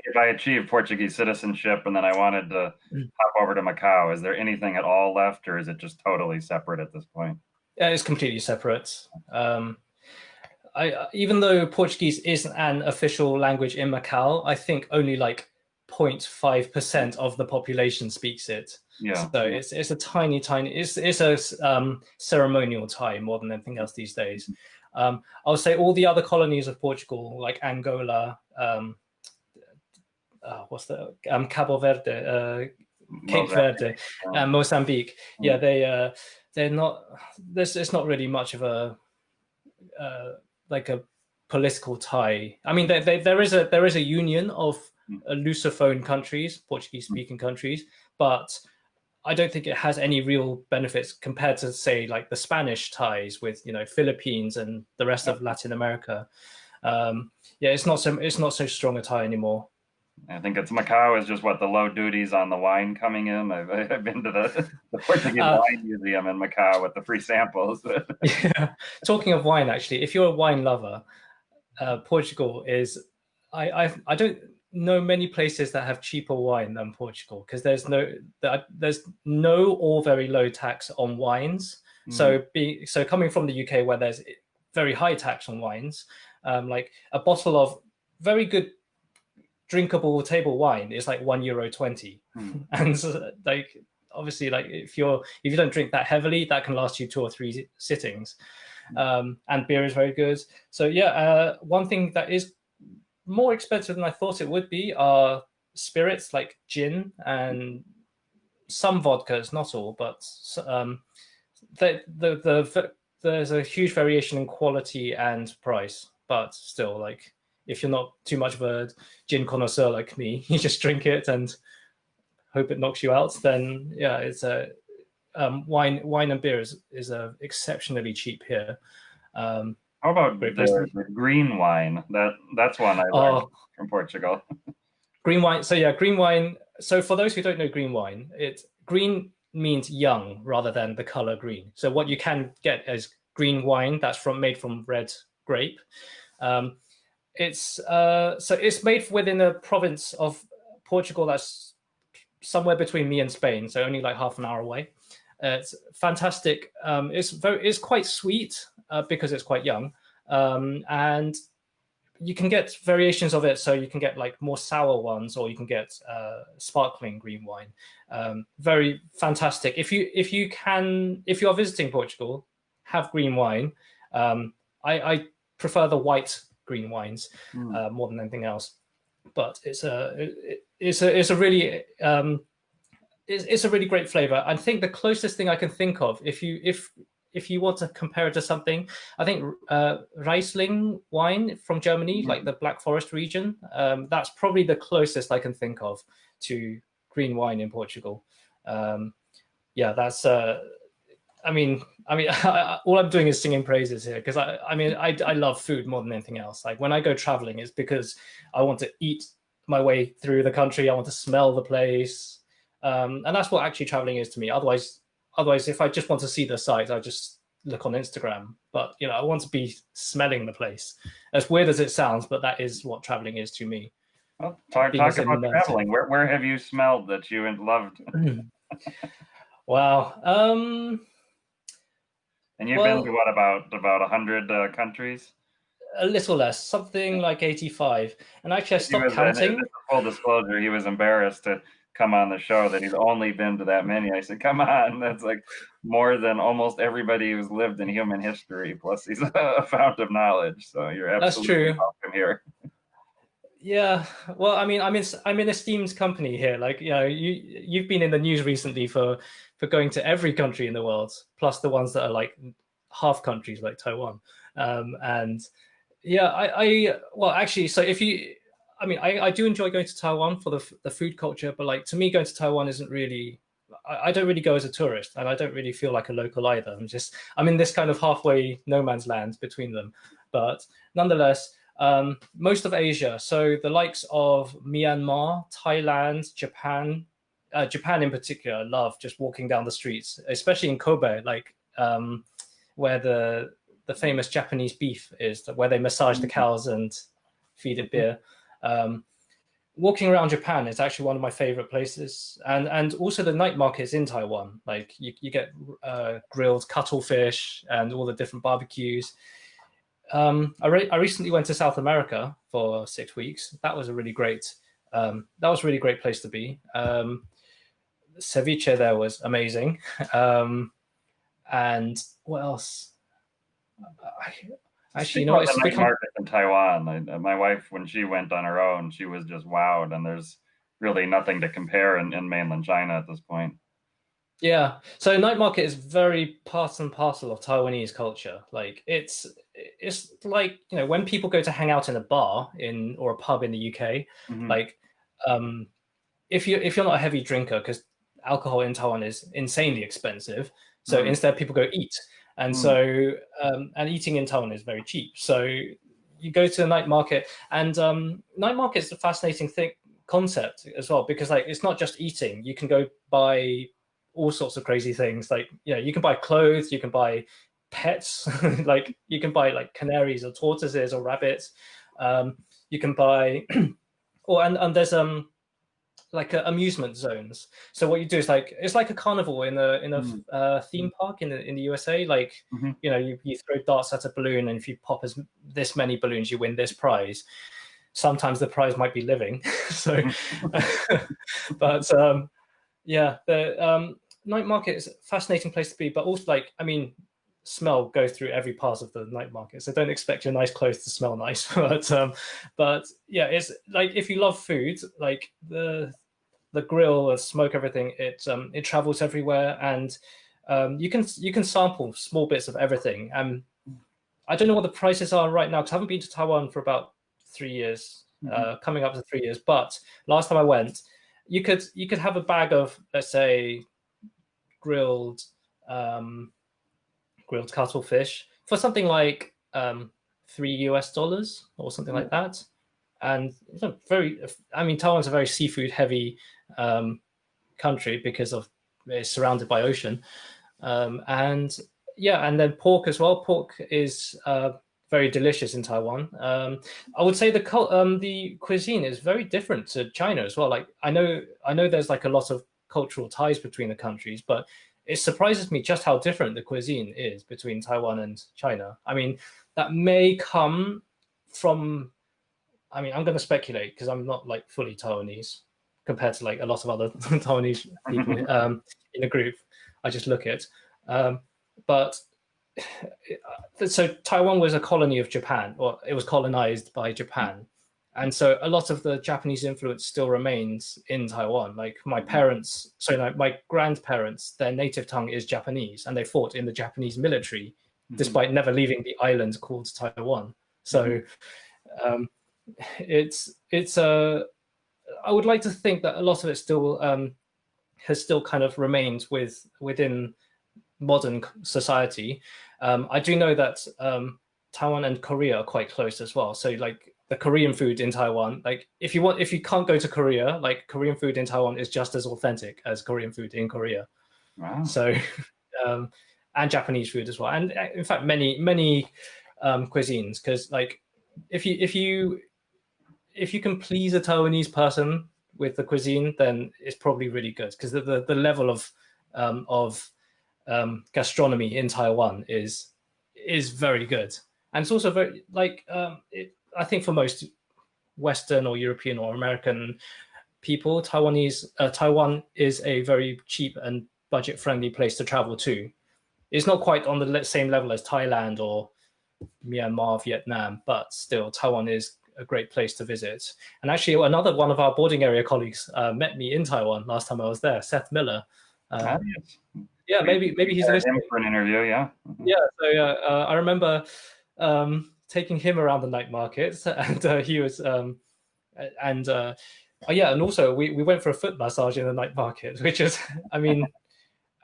if I achieve Portuguese citizenship and then I wanted to hop over to Macau, is there anything at all left, or is it just totally separate at this point? It's completely separate. Even though Portuguese isn't an official language in Macau, I think only like 0.5% of the population speaks it. Yeah. So it's a tiny. It's a ceremonial tie more than anything else these days. I would say all the other colonies of Portugal, like Angola, Cabo Verde, Cape Verde, and Mozambique. Yeah, they're not. It's not really much of a like a political tie. I mean, there is a union of Lusophone countries, Portuguese-speaking countries, but I don't think it has any real benefits compared to, say, like the Spanish ties with Philippines and the rest of Latin America. It's not so strong a tie anymore. I think it's Macau is just what the low duties on the wine coming in. I've been to the Portuguese wine museum in Macau with the free samples. Yeah. Talking of wine, actually, if you're a wine lover, Portugal is. I don't know many places that have cheaper wine than Portugal because there's no or very low tax on wines. So coming from the UK where there's very high tax on wines, like a bottle of very good drinkable table wine is like €1.20, and like obviously, like if you don't drink that heavily, that can last you 2 or 3 sittings. And beer is very good. So yeah, one thing that is more expensive than I thought it would be are spirits like gin and some vodkas, not all, but there's a huge variation in quality and price. But still, like if you're not too much of a gin connoisseur like me, you just drink it and hope it knocks you out. Then yeah, it's a wine and beer is exceptionally cheap here. How about the green wine? That's one I learned from Portugal. Green wine. So yeah, green wine. So for those who don't know green wine, green means young rather than the color green. So what you can get is green wine that's made from red grape. It's made within a province of Portugal that's somewhere between me and Spain, so only like half an hour away. It's fantastic. It's quite sweet because it's quite young, and you can get variations of it. So you can get like more sour ones, or you can get sparkling green wine. Very fantastic. If you are visiting Portugal, have green wine. I prefer the white green wines more than anything else. But it's a really great flavor. I think the closest thing I can think of, if you want to compare it to something, I think Riesling wine from Germany, like the Black Forest region, that's probably the closest I can think of to green wine in Portugal. Yeah, that's. All I'm doing is singing praises here because I love food more than anything else. Like when I go traveling, it's because I want to eat my way through the country. I want to smell the place, and that's what actually traveling is to me. Otherwise, if I just want to see the sights, I just look on Instagram. But I want to be smelling the place. As weird as it sounds, but that is what traveling is to me. Well, talk Being as about immersive. traveling. Where have you smelled that you loved? Wow. And you've been to Well, what, about 100 countries? a little less, something like 85. And actually, I He stopped was, and this counting. is full disclosure, he was embarrassed to come on the show that he's only been to that many. I said, come on, that's like more than almost everybody who's lived in human history. Plus, he's a fount of knowledge, so you're That's absolutely true. welcome here. Yeah. Well, I'm in esteemed company here. Like, you've been in the news recently for going to every country in the world, plus the ones that are like half countries like Taiwan. And yeah, well, actually, so if you, I do enjoy going to Taiwan for the food culture, but like to me, going to Taiwan isn't really. I don't really go as a tourist, and I don't really feel like a local either. I'm in this kind of halfway no man's land between them. But nonetheless, most of Asia, so the likes of Myanmar, Thailand, Japan in particular, I love just walking down the streets, especially in Kobe, like where the famous Japanese beef is, where they massage the cows and feed it beer. Um, Walking around Japan is actually one of my favorite places, and also the night markets in Taiwan. Like you get grilled cuttlefish and all the different barbecues. I recently went to South America for 6 weeks. That was a really great place to be. Ceviche there was amazing. And what else? I, Actually, Speaking about the it's night become. market in Taiwan, my wife, when she went on her own, she was just wowed, and there's really nothing to compare in mainland China at this point. Yeah. So night market is very part and parcel of Taiwanese culture. Like it's like, when people go to hang out in a bar in or a pub in the UK, Hmm. like um if you're not a heavy drinker, because alcohol in Taiwan is insanely expensive, so Mm. instead people go eat. And Mm. so and eating in Taiwan is very cheap. So you go to the night market, and night market is a fascinating thing concept as well, because like it's not just eating. You can go buy all sorts of crazy things. Like, you can buy clothes, you can buy pets, like you can buy like canaries or tortoises or rabbits. You can buy and there's like amusement zones. So what you do is like it's like a carnival in a Mm. theme park in the USA. Like, Hmm. you throw darts at a balloon, and if you pop this many balloons, you win this prize. Sometimes the prize might be living. So, but yeah, the night market is a fascinating place to be, but also like, smell goes through every part of the night market. So don't expect your nice clothes to smell nice. But yeah, it's like if you love food, like the grill, the smoke, everything, it travels everywhere, and you can sample small bits of everything. I don't know what the prices are right now because I haven't been to Taiwan for about 3 years, Hmm. coming up to 3 years. But last time I went, you could have a bag of, let's say, grilled um, grilled cuttlefish for something like $3 or something like that. And it's a Taiwan's a very seafood heavy um, country because of it's surrounded by ocean. And yeah, and then pork as well. Pork is very delicious in Taiwan. I would say the cuisine is very different to China as well. Like I know there's like a lot of cultural ties between the countries, but it surprises me just how different the cuisine is between Taiwan and China. That may come from. I'm going to speculate because I'm not like fully Taiwanese compared to like a lot of other Taiwanese people in the group. I just look at. Um, but so Taiwan was a colony of Japan, or it was colonized by Japan, and so a lot of the Japanese influence still remains in Taiwan. Like my grandparents, their native tongue is Japanese, and they fought in the Japanese military, Hmm. despite never leaving the island called Taiwan. Hmm. So um, it's I would like to think that a lot of it still has still kind of remained within modern society. I do know that Taiwan and Korea are quite close as well. So like the Korean food in Taiwan, like if you can't go to Korea, like Korean food in Taiwan is just as authentic as Korean food in Korea. Wow. So and Japanese food as well, and in fact many cuisines, because like if you can please a Taiwanese person with the cuisine, then it's probably really good, because the level of gastronomy in Taiwan is very good, and it's also very like I think for most Western or European or American people, Taiwan is a very cheap and budget friendly place to travel to. It's not quite on the same level as Thailand or Myanmar, Vietnam, but still Taiwan is a great place to visit. And actually, another one of our boarding area colleagues met me in Taiwan last time I was there, Seth Miller. Yes. Yeah, maybe he's Had listening. him for an interview. Yeah. Yeah, so I remember taking him around the night markets, and he was, and yeah, and also we went for a foot massage in the night market, which is,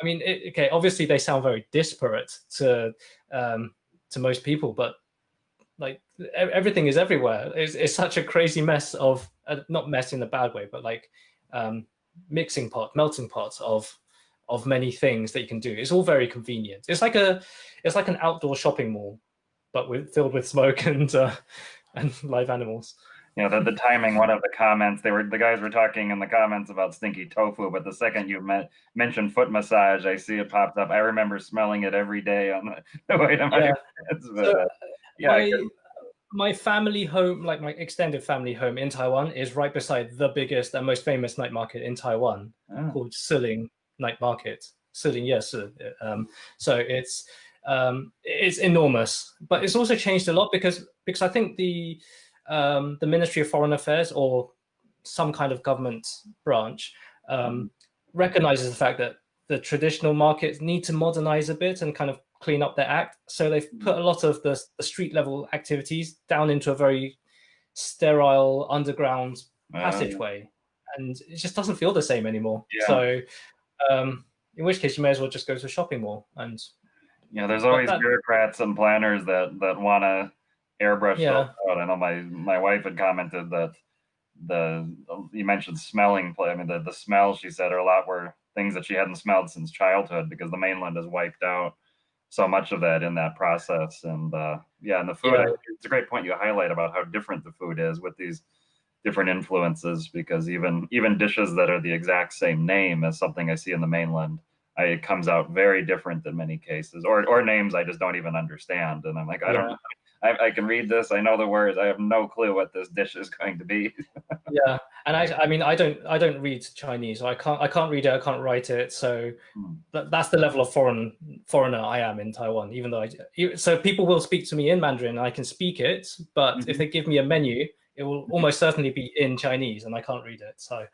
okay, obviously they sound very disparate to most people, but like everything is everywhere. It's such a crazy mess of not mess in a bad way, but like melting pot of many things that you can do. It's all very convenient. It's like an outdoor shopping mall, but filled with smoke and live animals. You know, the timing, one of the comments, the guys were talking in the comments about stinky tofu, but the second you mentioned foot massage, I see it popped up. I remember smelling it every day on the way to my kids. But, So, yeah, my family home, like my extended family home in Taiwan, is right beside the biggest and most famous night market in Taiwan, called Siling Night Market. Siling, yes. So it's enormous, but it's also changed a lot because I think the Ministry of Foreign Affairs, or some kind of government branch, recognizes the fact that the traditional markets need to modernize a bit and kind of clean up their act. So they've put a lot of the street level activities down into a very sterile underground passageway, and it just doesn't feel the same anymore. Yeah. So in which case you may as well just go to a shopping mall. And there's always bureaucrats and planners that want to airbrush those out. I know my wife had commented that you mentioned smelling. I mean, the smells, she said, are a lot were things that she hadn't smelled since childhood, because the mainland has wiped out so much of that in that process. And and the food, it's a great point you highlight about how different the food is with these different influences, because even dishes that are the exact same name as something I see in the mainland, it comes out very different in many cases, or names I just don't even understand. And I'm like, I don't know. I can read this. I know the words. I have no clue what this dish is going to be. Yeah, and I mean, I don't read Chinese. So I can't read it. I can't write it. So that's the level of foreigner I am in Taiwan. Even though so people will speak to me in Mandarin, and I can speak it. But if they give me a menu, it will almost certainly be in Chinese, and I can't read it. So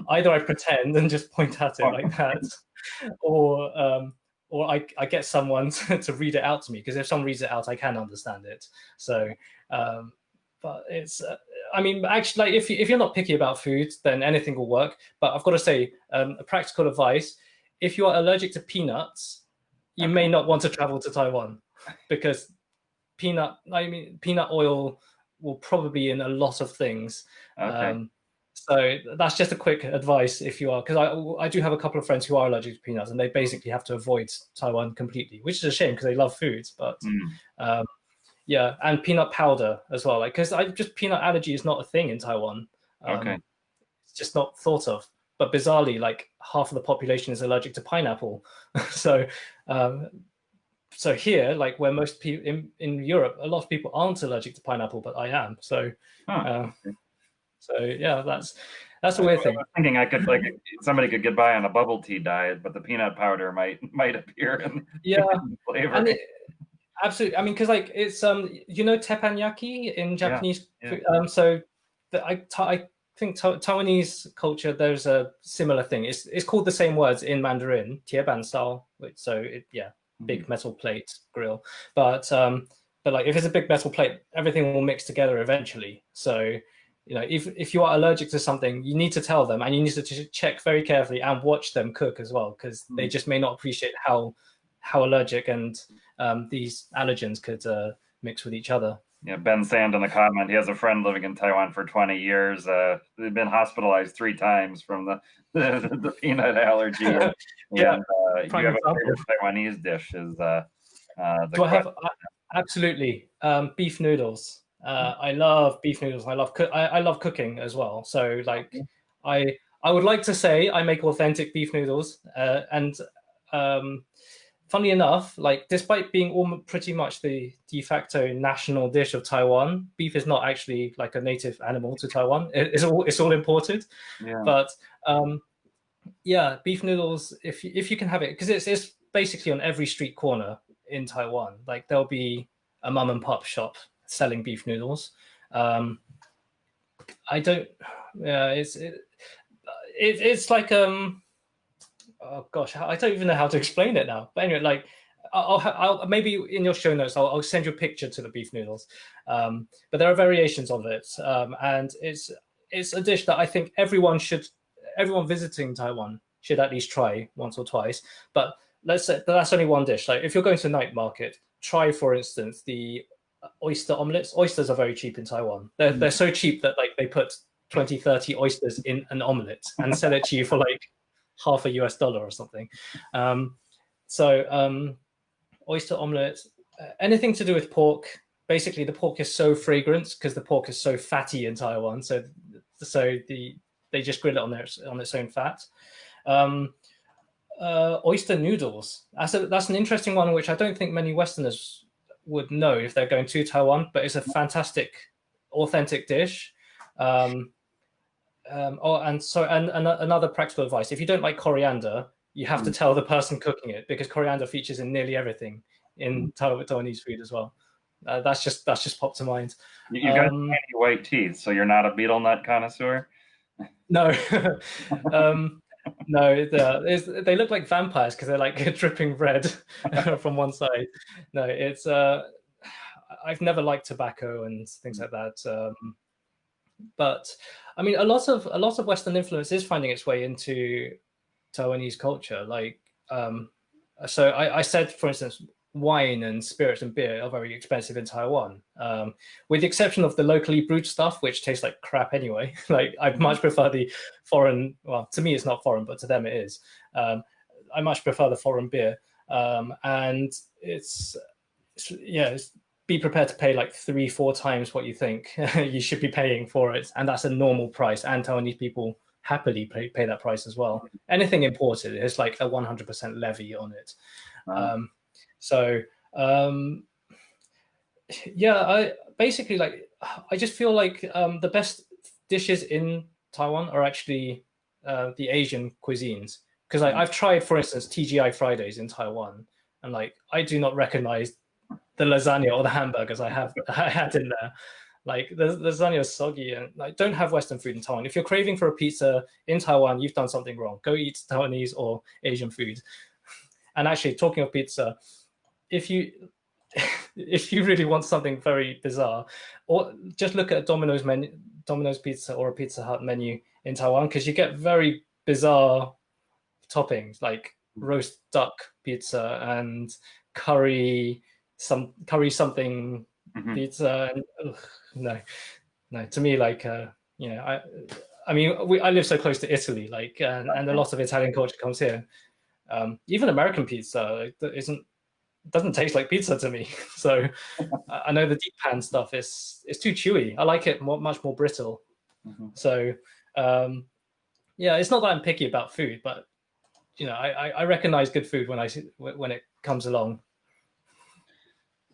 either I pretend and just point at it like that, or I get someone to read it out to me, because if someone reads it out, I can understand it. So, but it's, I mean, actually, like if you're not picky about food, then anything will work. But I've got to say, a practical advice: if you are allergic to peanuts, you may not want to travel to Taiwan, because peanut oil will probably be in a lot of things. So that's just a quick advice if you are, because I do have a couple of friends who are allergic to peanuts, and they basically have to avoid Taiwan completely, which is a shame because they love foods. But yeah, and peanut powder as well, like, because peanut allergy is not a thing in Taiwan. It's just not thought of. But bizarrely, like half of the population is allergic to pineapple. So so here, like where most people in Europe, a lot of people aren't allergic to pineapple, but I am. So so yeah, that's a weird thing. I was thinking I could, like, somebody could get by on a bubble tea diet, but the peanut powder might appear in flavor. And absolutely. I mean, because like it's teppanyaki in Japanese. So I think Taiwanese culture, there's a similar thing. It's called the same words in Mandarin, 铁板烧. So big metal plate grill. But like if it's a big metal plate, everything will mix together eventually. So You know, if you are allergic to something, you need to tell them, and you need to check very carefully and watch them cook as well, because they just may not appreciate how allergic and these allergens could mix with each other. Yeah, Ben Sand in the comment, he has a friend living in Taiwan for 20 years. They've been hospitalized 3 times from the peanut allergy. And, Yeah, you prime have a example. favorite Taiwanese dish is the Do I question. have absolutely beef noodles? I love beef noodles. I love cooking as well. So like I would like to say I make authentic beef noodles, and um, funny enough, like despite being pretty much the de facto national dish of Taiwan, beef is not actually like a native animal to Taiwan. It's all imported. Yeah. But yeah, beef noodles, if you can have it, because it's basically on every street corner in Taiwan. Like there'll be a mum and pop shop selling beef noodles. Um, I don't. Yeah, it's like oh gosh, I don't even know how to explain it now. But anyway, like I'll maybe in your show notes I'll send you a picture to the beef noodles. But there are variations of it, and it's a dish that I think everyone visiting Taiwan should at least try once or twice. But let's say that's only one dish. Like if you're going to a night market, try for instance the oyster omelets. Oysters are very cheap in Taiwan. They're so cheap that like they put 20, 30 oysters in an omelet and sell it to you for like half a US dollar or something. So oyster omelet, anything to do with pork. Basically, the pork is so fragrant because the pork is so fatty in Taiwan. So they just grill it on its own fat. Oyster noodles. That's an interesting one, which I don't think many Westerners would know if they're going to Taiwan, but it's a fantastic, authentic dish. And another practical advice: if you don't like coriander, you have to tell the person cooking it, because coriander features in nearly everything in Taiwanese food as well. That's just popped to mind. You've got tiny white teeth, so you're not a betel nut connoisseur? No, no, they look like vampires because they're like dripping red from one side. No, it's I've never liked tobacco and things like that. But I mean, a lot of Western influence is finding its way into Taiwanese culture. Like, so I said, for instance, wine and spirits and beer are very expensive in Taiwan, with the exception of the locally brewed stuff, which tastes like crap anyway. Like, I much prefer the foreign. Well, to me, it's not foreign, but to them, it is. I much prefer the foreign beer, and be prepared to pay like 3-4 times what you think you should be paying for it, and that's a normal price. And Taiwanese people happily pay that price as well. Anything imported is like a 100% levy on it. So yeah, I basically like I just feel like the best dishes in Taiwan are actually the Asian cuisines, because I've tried, for instance, TGI Fridays in Taiwan, and like I do not recognize the lasagna or the hamburgers I had in there. Like the lasagna is soggy, and like don't have Western food in Taiwan. If you're craving for a pizza in Taiwan, you've done something wrong. Go eat Taiwanese or Asian food. And actually, talking of pizza, if you if you really want something very bizarre, or just look at a Domino's pizza or a Pizza Hut menu in Taiwan, because you get very bizarre toppings like roast duck pizza and curry something pizza. And no, to me, like I mean, I live so close to Italy, like, and a lot of Italian culture comes here. Even American pizza doesn't taste like pizza to me. So I know the deep pan stuff is too chewy. I like it much more brittle. So yeah, it's not that I'm picky about food, but I recognize good food when it comes along.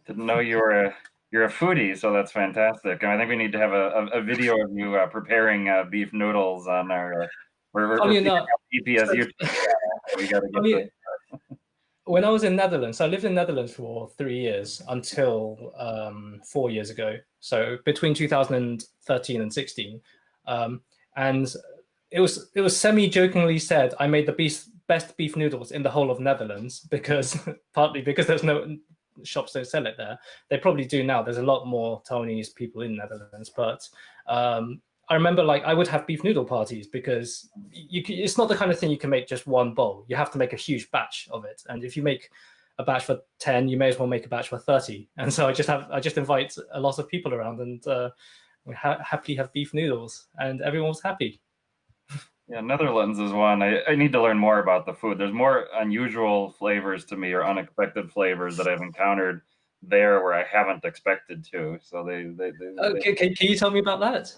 Didn't know you're a foodie, so that's fantastic. And I think we need to have a video of you preparing beef noodles on our we're EPS YouTube channel. So we got to get this. When I was in Netherlands, I lived in Netherlands for 3 years until 4 years ago. So between 2013 and 16, and it was semi-jokingly said I made the best beef noodles in the whole of Netherlands, because partly because there's no shops don't sell it there. They probably do now. There's a lot more Taiwanese people in Netherlands, but I remember like I would have beef noodle parties because it's not the kind of thing you can make just one bowl. You have to make a huge batch of it, and if you make a batch for 10, you may as well make a batch for 30. And so I just invite a lot of people around, and we happily have beef noodles, and everyone was happy. Yeah, Netherlands is one. I need to learn more about the food. There's more unusual flavors to me or unexpected flavors that I've encountered there where I haven't expected to. So Can you tell me about that?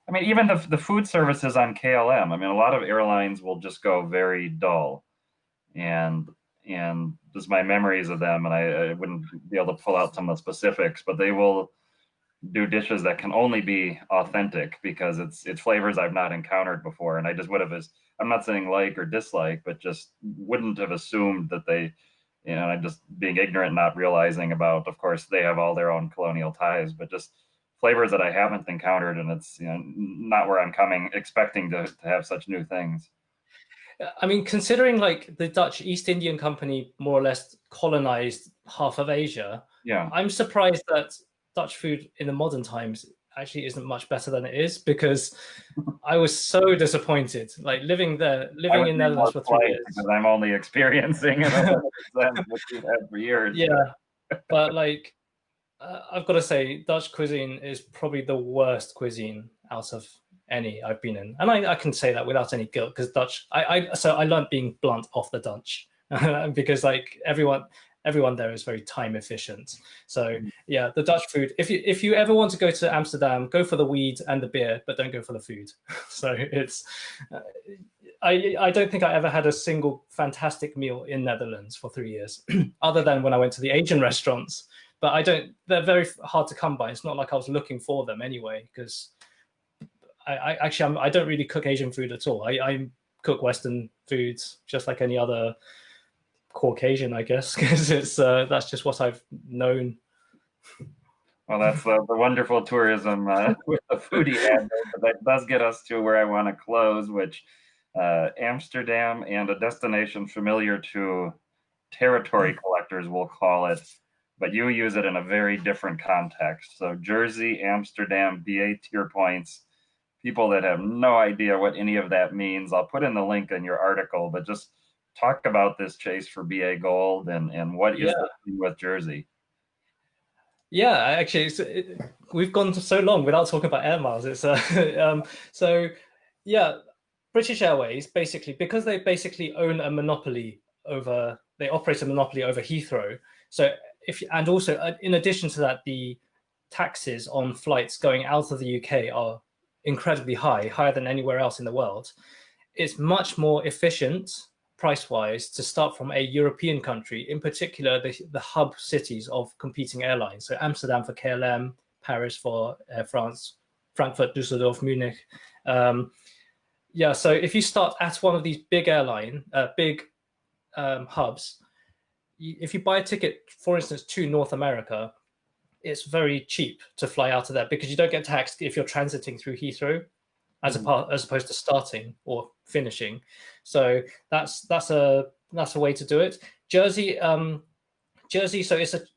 I mean, even the food services on KLM. I mean, a lot of airlines will just go very dull, and just my memories of them, and I wouldn't be able to pull out some of the specifics, but they will do dishes that can only be authentic because it's flavors I've not encountered before, and I just would have as I'm not saying like or dislike, but just wouldn't have assumed that they, I just being ignorant, not realizing about. Of course, they have all their own colonial ties, but just flavors that I haven't encountered, and it's not where I'm coming expecting to have such new things. I mean, considering like the Dutch East Indian Company more or less colonized half of Asia, Yeah, I'm surprised that Dutch food in the modern times actually isn't much better than it is because I was so disappointed. Like I living would in be more Netherlands for three polite because years. I'm only experiencing in a limited sense what we've had for years. Yeah, but like I've got to say, Dutch cuisine is probably the worst cuisine out of any I've been in, and I can say that without any guilt because Dutch. So I learned being blunt off the Dutch because like everyone there is very time efficient. So yeah, the Dutch food. If you ever want to go to Amsterdam, go for the weed and the beer, but don't go for the food. So it's. I don't think I ever had a single fantastic meal in Netherlands for 3 years, other than when I went to the Asian restaurants. But I don't. They're very hard to come by. It's not like I was looking for them anyway, because I don't really cook Asian food at all. I cook Western foods just like any other Caucasian, I guess, because it's that's just what I've known. Well, that's the wonderful tourism with the foodie ad, but that does get us to where I want to close, which Amsterdam and a destination familiar to territory collectors, we'll call it, but you use it in a very different context. So Jersey, Amsterdam, BA tier points, people that have no idea what any of that means. I'll put in the link in your article, but just talk about this chase for BA Gold and what is Yeah, the thing with Jersey? yeah. Actually, we've gone so long without talking about air miles. It's so yeah. British Airways basically because they basically own a monopoly over they operate a monopoly over Heathrow. So if and also in addition to that, the taxes on flights going out of the UK are incredibly high, higher than anywhere else in the world. It's much more efficient price wise to start from a European country, in particular the hub cities of competing airlines. So Amsterdam for KLM, Paris for Air France, Frankfurt, Dusseldorf, Munich. Yeah, so if you start at one of these big hubs, if you buy a ticket, for instance, to North America, it's very cheap to fly out of there because you don't get taxed if you're transiting through Heathrow, as opposed to starting or finishing. So that's a way to do it. Jersey.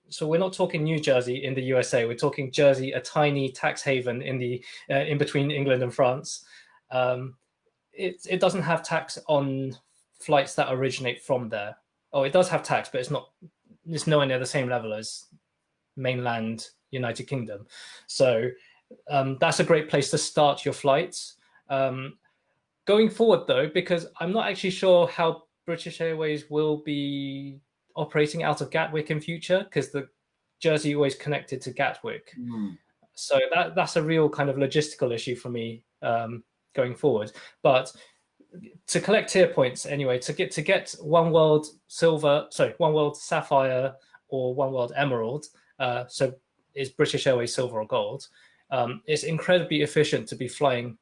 So we're not talking New Jersey in the USA. We're talking Jersey, a tiny tax haven in the in between England and France. It doesn't have tax on flights that originate from there. Oh, it does have tax, but it's nowhere near the same level as mainland United Kingdom. So that's a great place to start your flights. Going forward, though, because I'm not actually sure how British Airways will be operating out of Gatwick in future, because the Jersey always connected to Gatwick. Mm. So that's a real kind of logistical issue for me going forward. But to collect tier points anyway, to get One World Silver, sorry, One World Sapphire or One World Emerald, so is British Airways Silver or Gold. It's incredibly efficient to be flying.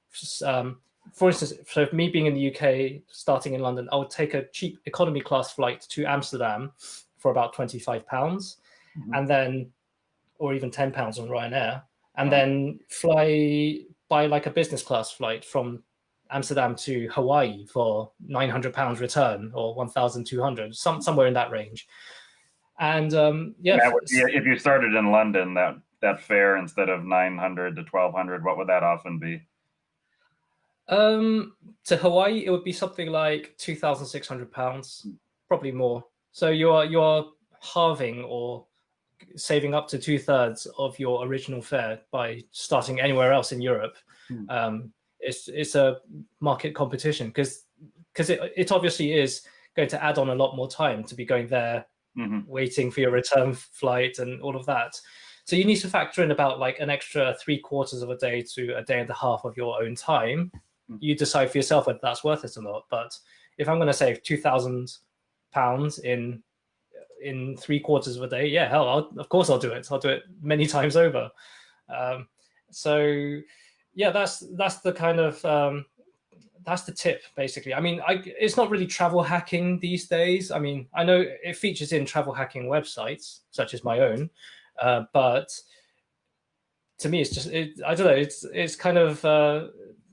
For instance, so me being in the UK, starting in London, I would take a cheap economy class flight to Amsterdam for about £25, and then, or even £10 on Ryanair, and then buy like a business class flight from Amsterdam to Hawaii for £900 return or 1,200, somewhere in that range. And yeah, And that would be if you started in London, that fare instead of 900 to 1,200, what would that often be? To Hawaii, it would be something like £2,600, probably more. So you're halving or saving up to two-thirds of your original fare by starting anywhere else in Europe. Hmm. It's a market competition because it obviously is going to add on a lot more time to be going there, Hmm. waiting for your return flight and all of that. So you need to factor in about like an extra three-quarters of a day to a day and a half of your own time. You decide for yourself whether that's worth it or not. But if I'm going to save £2,000 in three-quarters of a day, yeah, hell, of course I'll do it. I'll do it many times over. Um, so yeah, that's the kind of that's the tip basically. I mean, it's not really travel hacking these days. I mean, I know it features in travel hacking websites such as my own, but to me, it's just I don't know. It's kind of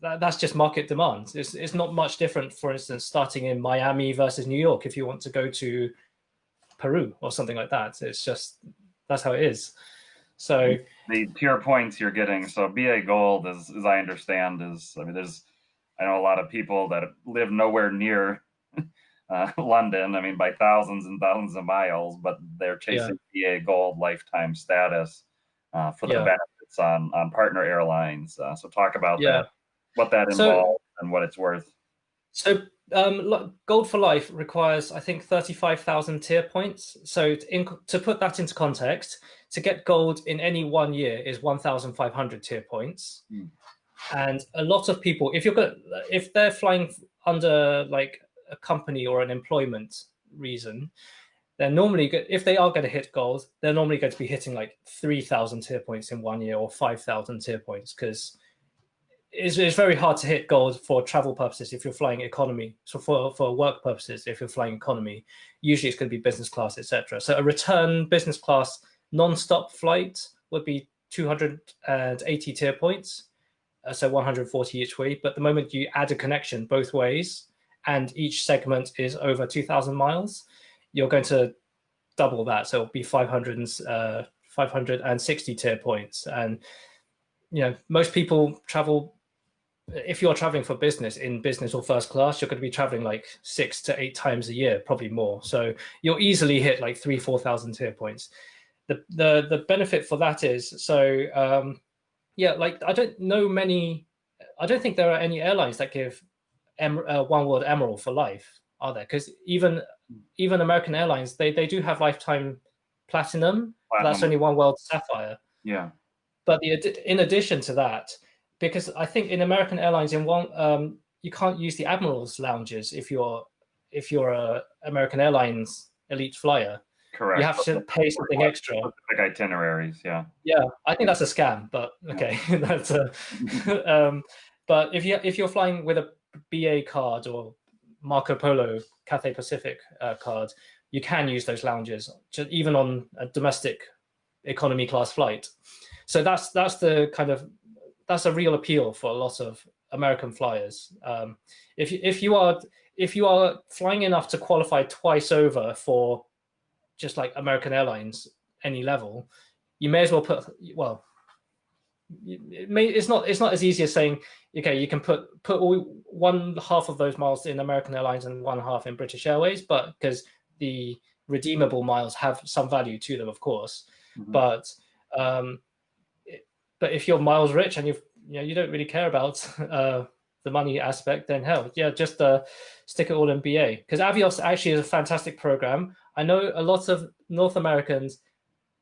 that's just market demand. It's not much different. For instance, starting in Miami versus New York, if you want to go to Peru or something like that, it's just that's how it is. So The tier points you're getting, so BA Gold, as I understand, is, I mean, I know a lot of people that live nowhere near London. I mean, by thousands and thousands of miles, but they're yeah, chasing BA Gold lifetime status for the yeah, benefits on partner airlines. So talk about yeah. that, what that So involves, and what it's worth. So Gold for Life requires, I think, 35,000 tier points. So to put that into context, to get gold in any 1 year is 1,500 tier points. Hmm. And a lot of people, if they're flying under like a company or an employment reason, they're normally if they are going to hit gold, they're normally going to be hitting like 3,000 tier points in 1 year or 5,000 tier points because it's very hard to hit gold for travel purposes if you're flying economy. So for work purposes, if you're flying economy, usually it's going to be business class, etc. So a return business class non-stop flight would be 280 tier points, so 140 each way. But the moment you add a connection both ways, and each segment is over 2,000 miles, you're going to double that. So it'll be 560 tier points. And most people travel, if you're traveling for business in business or first class, you're going to be traveling like 6 to 8 times a year, probably more. So you'll easily hit like 4,000 tier points. The benefit for that is yeah, like I don't think there are any airlines that give One World Emerald for life, are there? Because even American Airlines, they do have lifetime platinum, but that's Platinum, only One World Sapphire. yeah, But in addition to that, because I think in American Airlines, you can't use the Admiral's lounges if you're a American Airlines elite flyer. You correct. have to pay something extra. Specific itineraries, yeah. Yeah, I think that's a scam, but okay, that's a. Um, but if you're flying with a BA card or Marco Polo Cathay Pacific card, you can use those lounges even on a domestic economy class flight. So that's a real appeal for a lot of American flyers. If you are flying enough to qualify twice over for just like American Airlines any level, you may as well it's not as easy as saying, okay, you can put one half of those miles in American Airlines and one half in British Airways, but because the redeemable miles have some value to them, of course. Mhm. But um, but if you're miles rich and you don't really care about the money aspect, then hell, yeah, just stick it all in BA, because Avios actually is a fantastic program. I know a lot of North Americans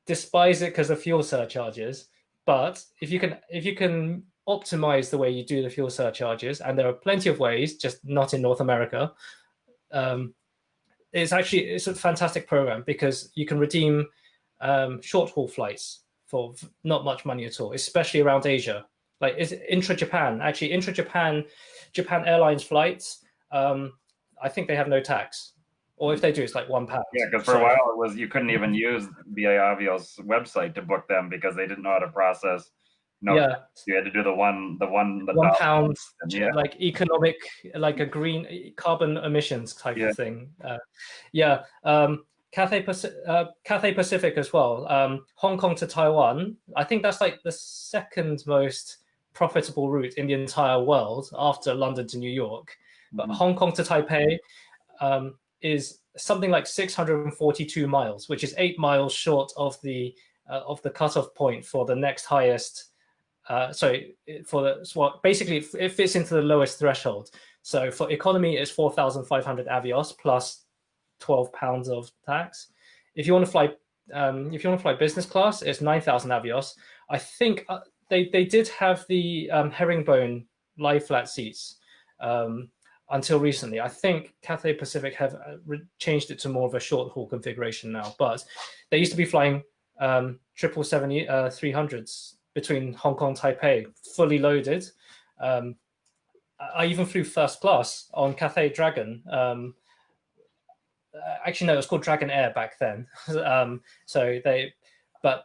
despise it because of fuel surcharges, but if you can optimize the way you do the fuel surcharges, and there are plenty of ways, just not in North America. Um, it's a fantastic program because you can redeem short haul flights for not much money at all, especially around Asia. Like is intra Japan, actually intra Japan Airlines flights. I think they have no tax, or if they do, it's like £1. Yeah, because for a So while it was you couldn't even use BA Avios website to book them because they didn't know how to process no tax. yeah, You had to do the dollar. £1, Yeah, like economic, like a green carbon emissions type yeah. of thing. Yeah, Cathay Pacific as well. Hong Kong to Taiwan. I think that's like the second most profitable route in the entire world after London to New York. But Mhm. Hong Kong to Taipei is something like 642 miles, which is 8 miles short of the cutoff point for the next highest. Sorry, for the well, basically it fits into the lowest threshold. So for economy, it's 4,500 avios plus £12 of tax. If you want to fly, business class, it's 9,000 avios. I think they did have the herringbone lie flat seats until recently. I think Cathay Pacific have changed it to more of a short haul configuration now, but they used to be flying 777 300s between Hong Kong and Taipei, fully loaded. I even flew first class on Cathay Dragon. Actually, no, it was called Dragon Air back then. But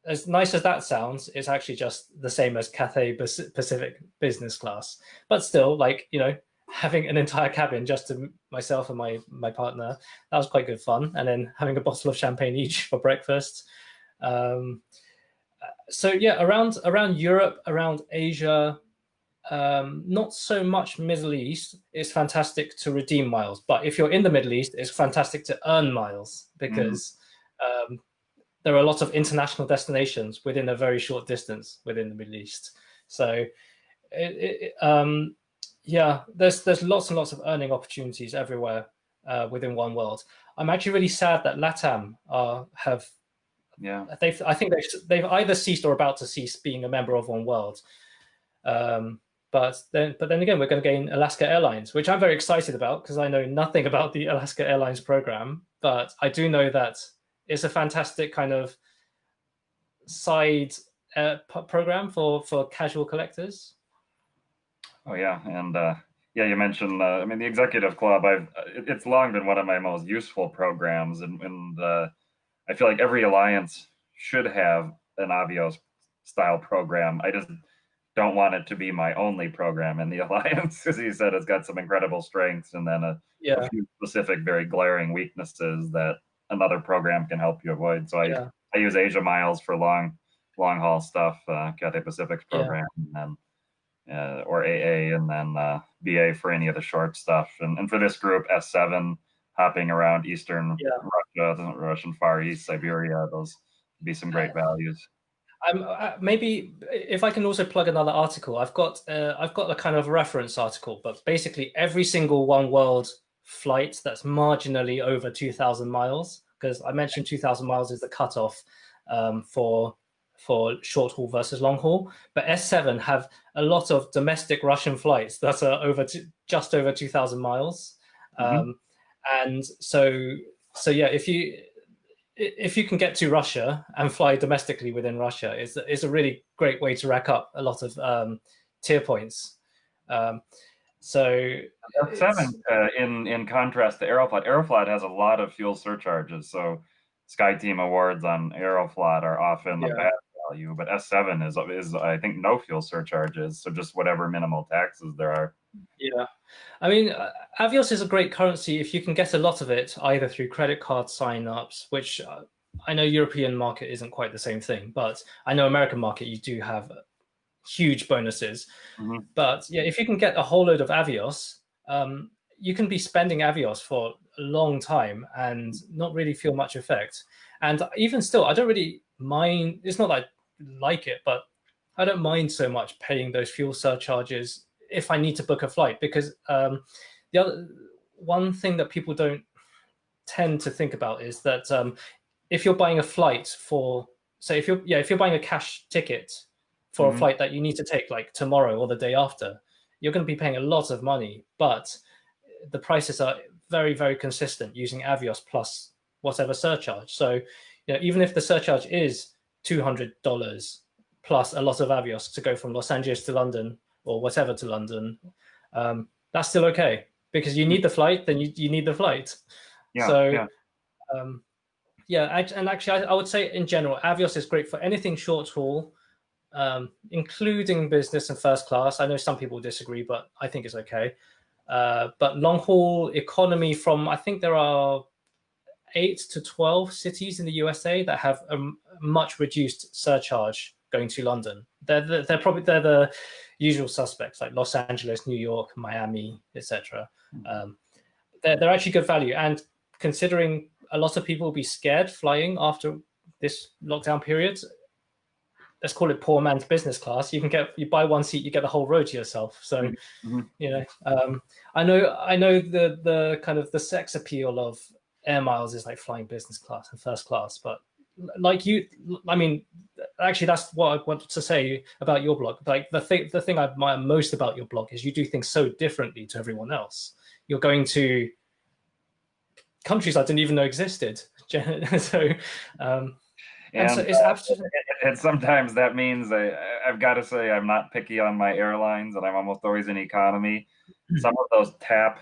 as nice as that sounds, it's actually just the same as Cathay Pacific business class. But still, like, having an entire cabin just to myself and my partner, that was quite good fun. And then having a bottle of champagne each for breakfast. So yeah, around Europe, around Asia, not so much Middle East. It's fantastic to redeem miles, but if you're in the Middle East, it's fantastic to earn miles because there are a lot of international destinations within a very short distance within the Middle East. So, yeah, there's lots and lots of earning opportunities everywhere within one world. I'm actually really sad that LATAM have. Yeah. I think they've either ceased or about to cease being a member of One World. But then again, we're going to gain Alaska Airlines, which I'm very excited about because I know nothing about the Alaska Airlines program, but I do know that it's a fantastic kind of side program for casual collectors. Oh yeah, and yeah, you mentioned. I mean, the executive club. It's long been one of my most useful programs, and I feel like every alliance should have an Avios style program. I just don't want it to be my only program in the alliance, as you said, it's got some incredible strengths and then a few specific, very glaring weaknesses that another program can help you avoid. So I use Asia Miles for long haul stuff, Cathay Pacific's program, and then or AA, and then BA for any of the short stuff. And for this group, S7 hopping around Eastern Russia, Russian Far East, Siberia, those would be some great values. Maybe if I can also plug another article, I've got a kind of reference article, but basically every single One World flight that's marginally over 2,000 miles, because I mentioned 2,000 miles is the cutoff for short haul versus long haul, but S7 have a lot of domestic Russian flights that are just over 2,000 miles, and so yeah, if you can get to Russia and fly domestically within Russia, it's a really great way to rack up a lot of tier points. So F7, in contrast to Aeroflot has a lot of fuel surcharges. So SkyTeam awards on Aeroflot are often a bad value, but S7 is I think no fuel surcharges, so just whatever minimal taxes there are. Yeah, I mean, Avios is a great currency if you can get a lot of it either through credit card sign-ups, which I know European market isn't quite the same thing, but I know American market you do have huge bonuses. But yeah, if you can get a whole load of Avios, you can be spending Avios for a long time and not really feel much effect. And even still, I don't really mind. It's not that I like it, but I don't mind so much paying those fuel surcharges if I need to book a flight, because the other one thing that people don't tend to think about is that if you're buying a flight for, say, if you're buying a cash ticket for a flight that you need to take like tomorrow or the day after, you're going to be paying a lot of money, but the prices are very, very consistent using Avios plus whatever surcharge. So even if the surcharge is $200 plus a lot of Avios to go from Los Angeles to London or whatever to London, that's still okay because you need the flight, then you need the flight. And actually I would say in general, Avios is great for anything short haul, including business and first class. I know some people disagree, but I think it's okay. But long haul economy I think there are 8 to 12 cities in the USA that have a much reduced surcharge going to London. They're probably the usual suspects like Los Angeles, New York, Miami, etc. They're actually good value, and considering a lot of people will be scared flying after this lockdown period, let's call it poor man's business class. You buy one seat, you get the whole row to yourself. So, I know the kind of the sex appeal of air miles is like flying business class and first class, but like you, I mean, actually, that's what I wanted to say about your blog. Like the thing I admire most about your blog is you do things so differently to everyone else. You're going to countries I didn't even know existed. So, and so it's absolutely. And sometimes that means I've got to say I'm not picky on my airlines, and I'm almost always in economy. Some of those TAP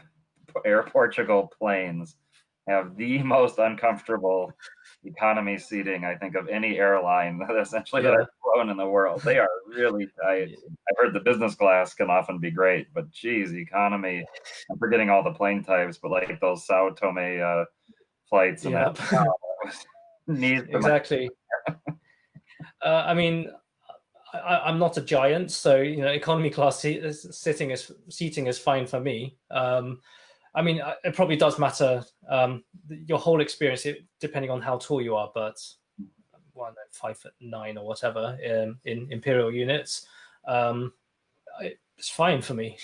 Air Portugal planes have the most uncomfortable economy seating, I think, of any airline essentially that I've flown in the world. They are really tight. I've heard the business class can often be great, but geez, economy, I'm forgetting all the plane types, but like those Sao Tome flights and that needs exactly. I mean, I'm not a giant, so economy class seating is fine for me. I mean, it probably does matter your whole experience depending on how tall you are, but 5'9" or whatever in imperial units, it's fine for me.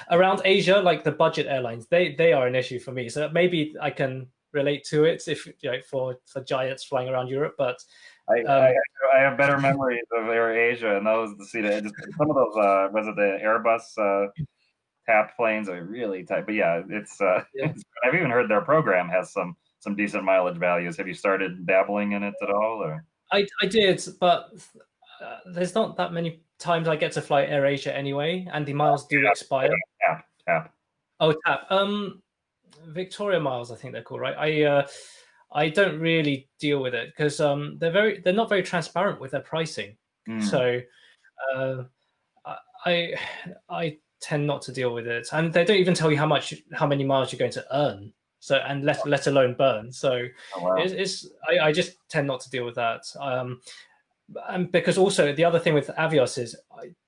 Around Asia, like the budget airlines, they are an issue for me. So maybe I can relate to it if for giants flying around Europe, but. I have better memories of Air Asia and those some of those was it the Airbus TAP planes are really tight. But yeah, I've even heard their program has some decent mileage values. Have you started dabbling in it at all? Or I did, but there's not that many times I get to fly Air Asia anyway, and the miles do expire. TAP. Oh, TAP. Victoria miles, I think they're called, right? I don't really deal with it because they're not very transparent with their pricing. So I tend not to deal with it, and they don't even tell you how many miles you're going to earn. So and let alone burn. So I just tend not to deal with that. And because also the other thing with Avios is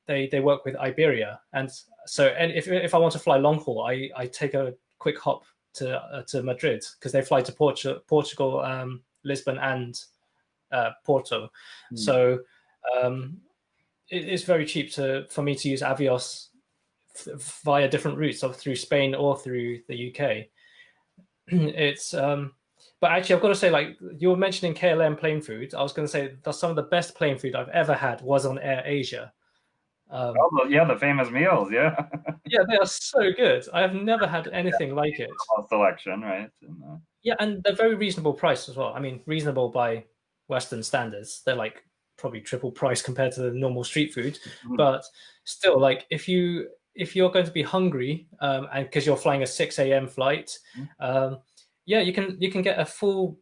they work with Iberia, and if I want to fly long haul, I take a quick hop to Madrid because they fly to Portugal, Lisbon, and Porto. So it's very cheap for me to use Avios via different routes, through Spain or through the UK. It's but actually I've got to say, like you were mentioning KLM plane food, I was going to say that some of the best plane food I've ever had was on Air Asia. The famous meals, yeah. Yeah, they are so good. I have never had anything like it. Selection, right? Yeah, and they're very reasonable price as well. I mean, reasonable by Western standards. They're like probably triple price compared to the normal street food, but still, like if you're going to be hungry and because you're flying a 6 a.m. flight, you can get a full,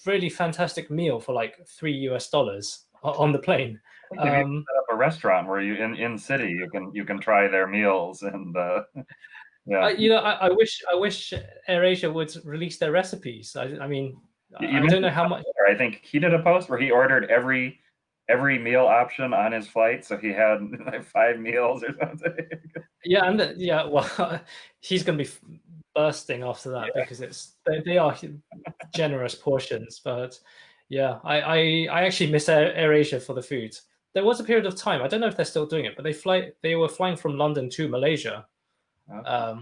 really fantastic meal for like $3 on the plane. Set up a restaurant where you in city you can try their meals and I wish AirAsia would release their recipes. I mean, I don't know how much. I think he did a post where he ordered every meal option on his flight, so he had like 5 meals or something. Well, he's going to be bursting after that because they are generous portions. But yeah, I actually miss AirAsia for the food. There was a period of time, I don't know if they're still doing it, but they were flying from London to Malaysia. Okay.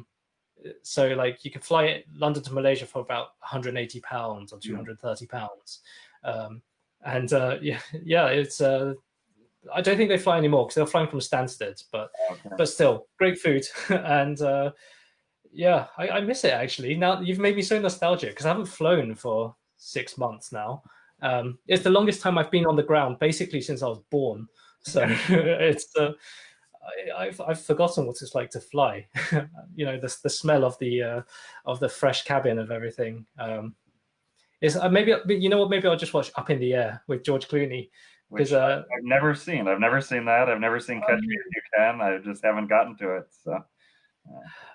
So like you could fly London to Malaysia for about £180 or £230. It's I don't think they fly anymore because they're flying from Stansted, but still great food. And I miss it actually. Now you've made me so nostalgic because I haven't flown for 6 months now. It's the longest time I've been on the ground basically since I was born. So it's I've forgotten what it's like to fly. The smell of the fresh cabin of everything. Is maybe maybe I'll just watch Up in the Air with George Clooney. Which I've never seen. I've never seen that. I've never seen Catch Me If You Can. I just haven't gotten to it. So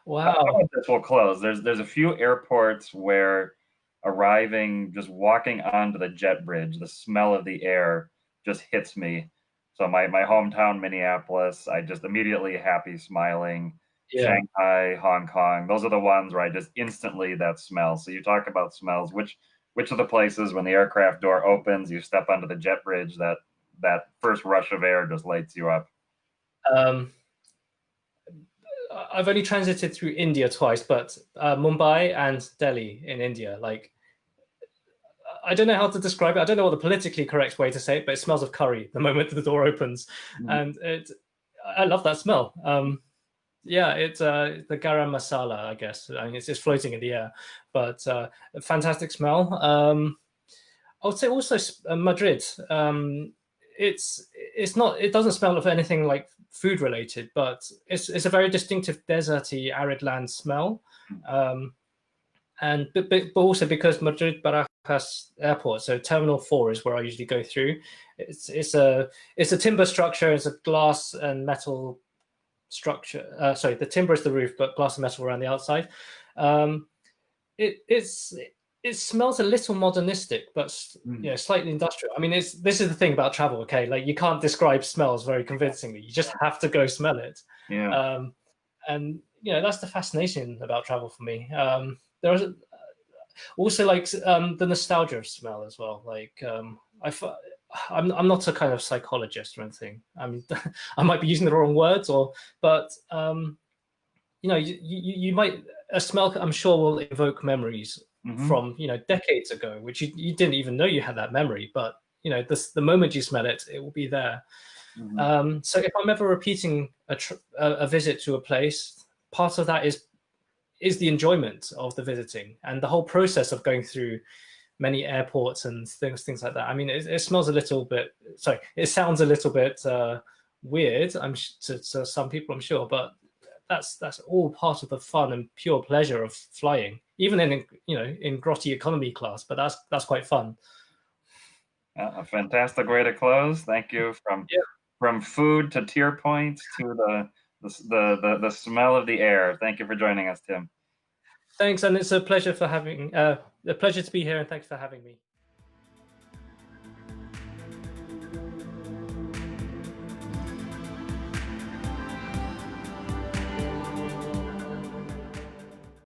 wow. This will close. There's a few airports where just walking onto the jet bridge, the smell of the air just hits me. So my hometown, Minneapolis, I just immediately happy, smiling. Yeah. Shanghai, Hong Kong, those are the ones where I just instantly that smell. So you talk about smells, which of the places when the aircraft door opens, you step onto the jet bridge, that first rush of air just lights you up. Um, I've only transited through India twice, but Mumbai and Delhi in India, like I don't know how to describe it. I don't know what the politically correct way to say it, but it smells of curry the moment the door opens, Mm. and I love that smell. Yeah, it's the garam masala, I guess. I mean, it's just floating in the air, but a fantastic smell. I would say also Madrid. It's not. It doesn't smell of anything like food related, but it's a very distinctive deserty, arid land smell. Um, and but also because Madrid Barajas Airport, so Terminal 4 is where I usually go through. It's a timber structure. It's a glass and metal structure. Sorry, the timber is the roof, but glass and metal around the outside. Um, it's it smells a little modernistic, but Mm. slightly industrial. I mean, this is the thing about travel. Okay, like you can't describe smells very convincingly. You just have to go smell it. Yeah. Um, and that's the fascination about travel for me. There's also like the nostalgia of smell as well. Like I'm not a kind of psychologist or anything. I mean, I might be using the wrong words, but you might a smell. I'm sure will evoke memories Hmm. from decades ago, which you didn't even know you had that memory. But the moment you smell it, it will be there. Hmm. So if I'm ever repeating a visit to a place, part of that is the enjoyment of the visiting and the whole process of going through many airports and things like that. I mean, it smells a little bit. Sorry, it sounds a little bit weird. To some people, I'm sure, but that's all part of the fun and pure pleasure of flying, even in grotty economy class. But that's quite fun. A fantastic way to close. Thank you Yeah. from food to tier points to the smell of the air. Thank you for joining us, Tim. Thanks, and it's a pleasure to be here, and thanks for having me.